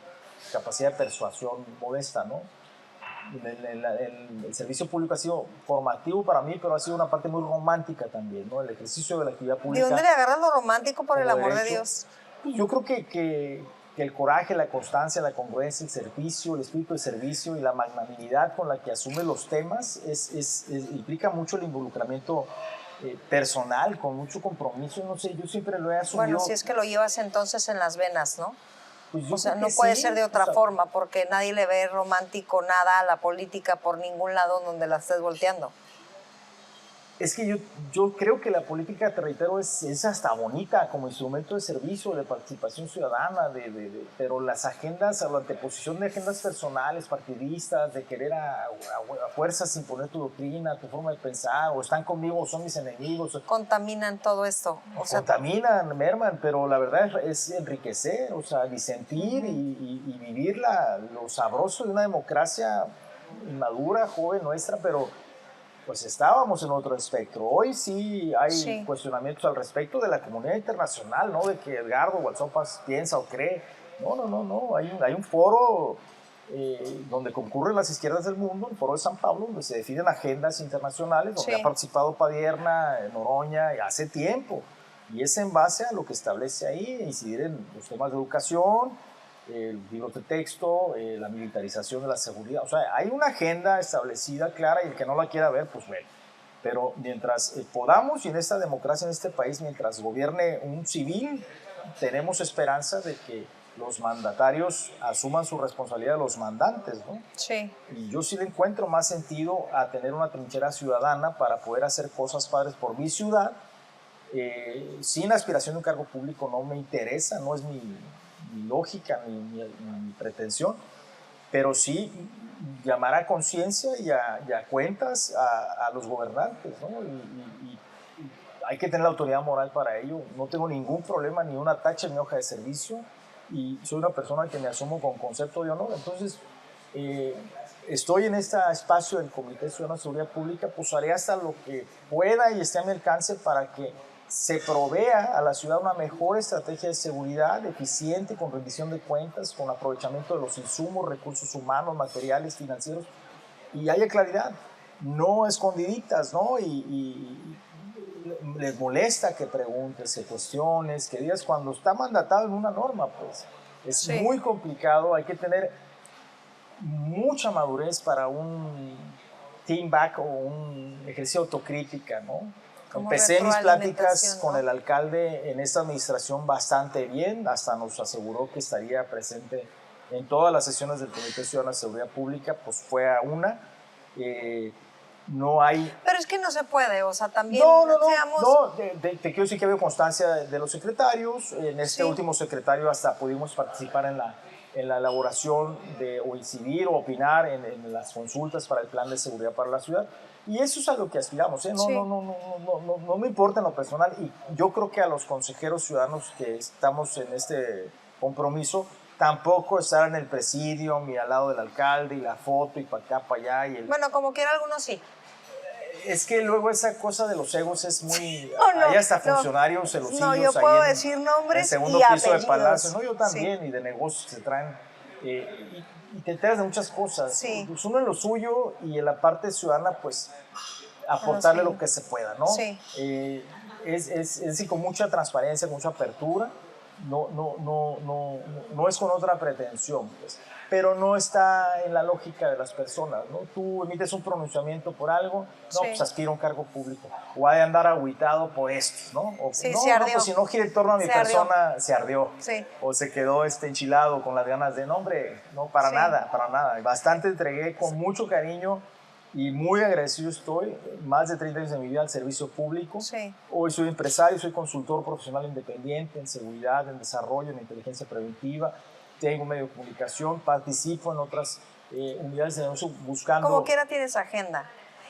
capacidad de persuasión modesta, ¿no? El servicio público ha sido formativo para mí, pero ha sido una parte muy romántica también, ¿no? El ejercicio de la actividad pública. ¿De dónde le agarras lo romántico, por el amor de Dios? Yo creo que el coraje, la constancia, la congruencia, el servicio, el espíritu de servicio y la magnanimidad con la que asume los temas implica mucho el involucramiento personal, con mucho compromiso. No sé, yo siempre lo he asumido. Bueno, si es que lo llevas entonces en las venas, ¿no? Pues o sea, no puede ser de otra forma, porque nadie le ve romántico nada a la política por ningún lado donde la estés volteando. Es que yo creo que la política, te reitero, es hasta bonita como instrumento de servicio, de participación ciudadana, pero las agendas, la anteposición de agendas personales, partidistas, de querer a fuerzas imponer tu doctrina, tu forma de pensar, o están conmigo o son mis enemigos. Contaminan todo esto. O sea, contaminan, merman, pero la verdad es enriquecer, o sea, disentir y vivir lo sabroso de una democracia inmadura, joven, nuestra, pero pues estábamos en otro espectro. Hoy sí hay cuestionamientos al respecto de la comunidad internacional, ¿no? De que Edgardo Gualzopas piensa o cree. No. Hay un foro donde concurren las izquierdas del mundo, el foro de San Pablo, donde se definen agendas internacionales, donde ha participado Padierna, Noroña, hace tiempo. Y es en base a lo que establece ahí, incidir en los temas de educación, libros de texto, la militarización de la seguridad. O sea, hay una agenda establecida, clara, y el que no la quiera ver, pues ve. Pero mientras podamos, y en esta democracia, en este país, mientras gobierne un civil, tenemos esperanza de que los mandatarios asuman su responsabilidad de los mandantes, ¿no? Sí. Y yo sí le encuentro más sentido a tener una trinchera ciudadana para poder hacer cosas padres por mi ciudad. Sin aspiración de un cargo público no me interesa, no es mi lógica, mi pretensión, pero sí llamar a conciencia y a cuentas a los gobernantes, ¿no? Y hay que tener la autoridad moral para ello. No tengo ningún problema, ni una tacha en mi hoja de servicio, y soy una persona que me asumo con concepto de honor. Entonces, estoy en este espacio del Comité Ciudadano de Seguridad Pública, pues haré hasta lo que pueda y esté a mi alcance para que se provea a la ciudad una mejor estrategia de seguridad, eficiente, con rendición de cuentas, con aprovechamiento de los insumos, recursos humanos, materiales, financieros, y haya claridad, no escondiditas, ¿no? Y les molesta que preguntes, que cuestiones, que digas cuando está mandatado en una norma, pues es muy complicado, hay que tener mucha madurez para un team back o un ejercicio de autocrítica, ¿no? Empecé mis pláticas con el alcalde en esta administración bastante bien, hasta nos aseguró que estaría presente en todas las sesiones del Comité Ciudadano de Seguridad Pública, pues fue a una. No hay... Pero es que no se puede, o sea, también te quiero decir que había constancia de los secretarios. En este último secretario hasta pudimos participar en la elaboración o incidir o opinar en las consultas para el plan de seguridad para la ciudad. Y eso es a lo que aspiramos, ¿eh? Sí. No me importa en lo personal, y yo creo que a los consejeros ciudadanos que estamos en este compromiso, tampoco estar en el presidio y al lado del alcalde y la foto y para acá, para allá. Y Bueno, como quiera algunos sí. es que luego esa cosa de los egos es muy... No, hay hasta no. funcionarios celosillos No, yo ahí puedo en decir el nombres segundo y piso de apellidos. Palacio. No, yo también, Sí. y de negocios que se traen. Y te enteras de muchas cosas. Sí. Pues uno en lo suyo y en la parte ciudadana, pues aportarle sí. lo que se pueda, ¿no? Sí. Es decir, con mucha transparencia, con mucha apertura, no es con otra pretensión, pues, pero no está en la lógica de las personas, ¿no? Tú emites un pronunciamiento por algo, no, Sí. pues aspira a un cargo público, o ha de andar agüitado por esto, ¿no? O, Sí, no, se ardió. pues si no gira en torno a mi Se ardió. persona, se ardió. Sí. O se quedó enchilado con las ganas de, no, hombre, no, para Sí. nada, para nada. Bastante entregué con mucho cariño y muy agradecido estoy, más de 30 años de mi vida al servicio público. Sí. Hoy soy empresario, soy consultor profesional independiente en seguridad, en desarrollo, en inteligencia preventiva. Tengo un medio de comunicación, participo en otras unidades de negocio buscando... Como quiera tienes agenda.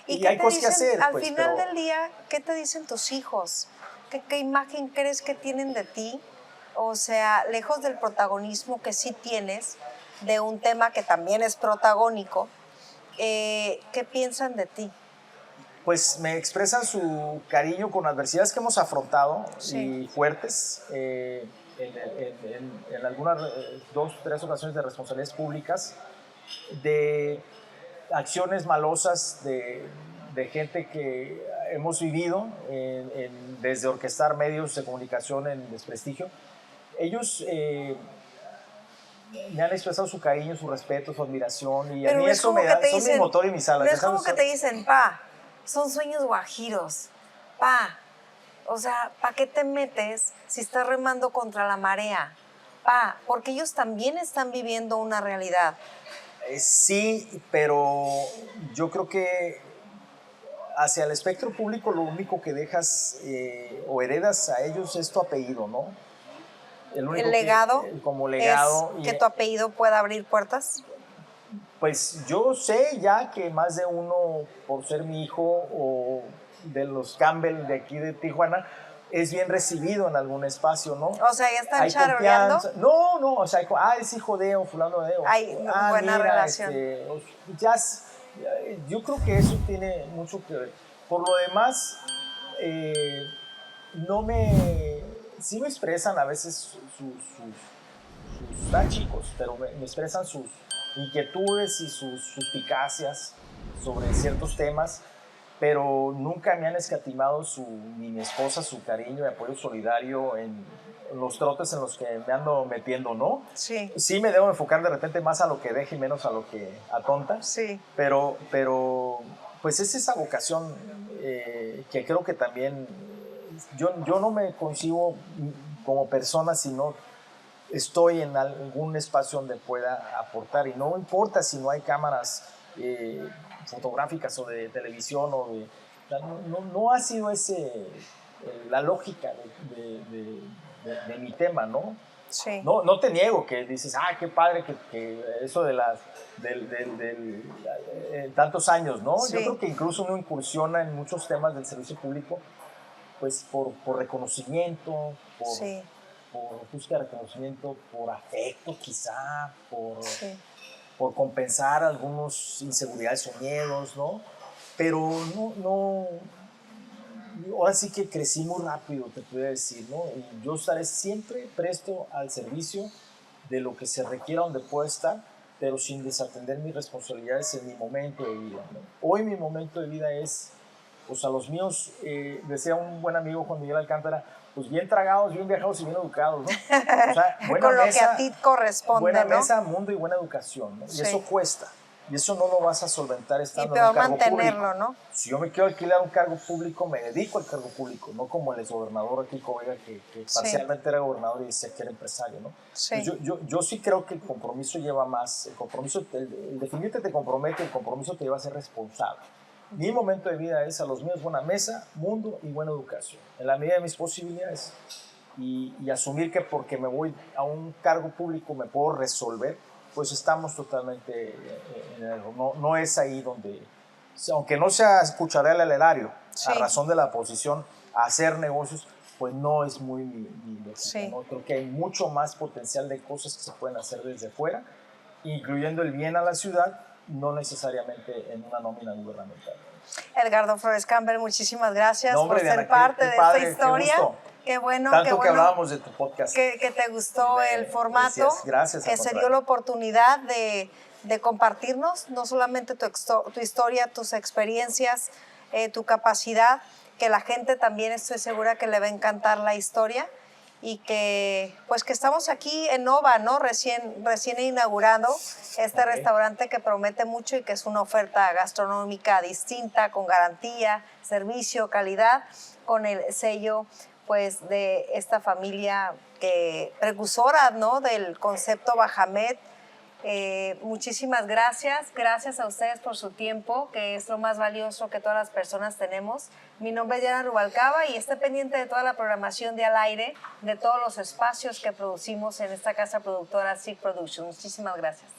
Y qué hay te cosas que dicen, hacer, al pues, final pero- del día, ¿qué te dicen tus hijos? ¿Qué imagen crees que tienen de ti? O sea, lejos del protagonismo que sí tienes, de un tema que también es protagónico, ¿qué piensan de ti? Pues me expresan su cariño con adversidades que hemos afrontado Sí. y fuertes en algunas 2, 3 ocasiones de responsabilidades públicas, de acciones malosas de gente que hemos vivido desde orquestar medios de comunicación en desprestigio. Ellos me han expresado su cariño, su respeto, su admiración, y a Pero mí no es eso como me que da, te son dicen, mi motor y mis alas. no es Déjame como que ser- te dicen, pa, son sueños guajiros, pa, o sea, ¿para qué te metes si estás remando contra la marea? Pa, porque ellos también están viviendo una realidad. Sí, pero yo creo que hacia el espectro público lo único que dejas o heredas a ellos es tu apellido, ¿no? El legado como legado. es que tu apellido pueda abrir puertas. Pues yo sé ya que más de uno, por ser mi hijo o de los Campbell de aquí de Tijuana, es bien recibido en algún espacio, ¿no? O sea, ya están Hay charoleando. confianza. No, o sea, es hijo de o fulano de o. Hay buena relación. Yo creo que eso tiene mucho que ver. Por lo demás, no me... Sí me expresan a veces están chicos, pero me expresan sus inquietudes y sus suspicacias sobre ciertos temas, pero nunca me han escatimado ni mi esposa su cariño y apoyo solidario en los trotes en los que me ando metiendo, ¿no? Sí. Sí me debo enfocar de repente más a lo que deje y menos a lo que atonta, Sí. pero pues es esa vocación que creo que también yo no me concibo como persona, sino estoy en algún espacio donde pueda aportar, y no importa si no hay cámaras fotográficas o de televisión no ha sido la lógica de mi tema, ¿no? Sí. No te niego que dices, qué padre que eso de tantos años, ¿no? Sí. Yo creo que incluso uno incursiona en muchos temas del servicio público, pues por reconocimiento, Sí. por búsqueda de reconocimiento, por afecto quizá, Sí. por compensar algunas inseguridades o miedos, ¿no? Pero ahora sí que crecí muy rápido, te podría decir, ¿no? Y yo estaré siempre presto al servicio de lo que se requiera donde pueda estar, pero sin desatender mis responsabilidades en mi momento de vida, ¿no? Hoy mi momento de vida es, pues a los míos, decía un buen amigo Juan Miguel Alcántara, pues bien tragados, bien viajados y bien educados, ¿no? O sea, buena Con lo mesa, que a ti corresponde, buena ¿no? mesa, mundo y buena educación, ¿no? Sí. Y eso cuesta. Y eso no lo vas a solventar Y estando en peor un cargo mantenerlo, público. ¿no? Si yo me quiero alquilar un cargo público, me dedico al cargo público, no como el exgobernador aquí, Vega, que parcialmente era gobernador y decía que era empresario, ¿no? Sí. Pues yo sí creo que el compromiso lleva más. El compromiso, el definirte te compromete, el compromiso te lleva a ser responsable. Mi momento de vida es a los míos buena mesa, mundo y buena educación, en la medida de mis posibilidades. Y asumir que porque me voy a un cargo público me puedo resolver, pues estamos totalmente en el error. No es ahí donde aunque no sea cucharela al erario, Sí. a razón de la posición, a hacer negocios, pues no es muy mi lógica, Sí. ¿no? Creo que hay mucho más potencial de cosas que se pueden hacer desde fuera, incluyendo el bien a la ciudad, no necesariamente en una nómina gubernamental. Edgardo Flores Campbell, muchísimas gracias No, hombre, por ser Diana, parte qué de padre, esta historia. qué gusto. Qué bueno, Tanto qué que bueno hablábamos de tu podcast. que te gustó el formato, Gracias, que al se contrario. dio la oportunidad de compartirnos no solamente tu historia, tus experiencias, tu capacidad, que la gente también estoy segura que le va a encantar la historia y que pues que estamos aquí en Nova, ¿no? Recién inaugurado este restaurante que promete mucho y que es una oferta gastronómica distinta, con garantía, servicio, calidad, con el sello pues de esta familia precursora, ¿no? Del concepto Bajamet. Muchísimas gracias a ustedes por su tiempo, que es lo más valioso que todas las personas tenemos. Mi nombre es Diana Rubalcaba y esté pendiente de toda la programación de Al Aire, de todos los espacios que producimos en esta casa productora SIG Productions. Muchísimas gracias.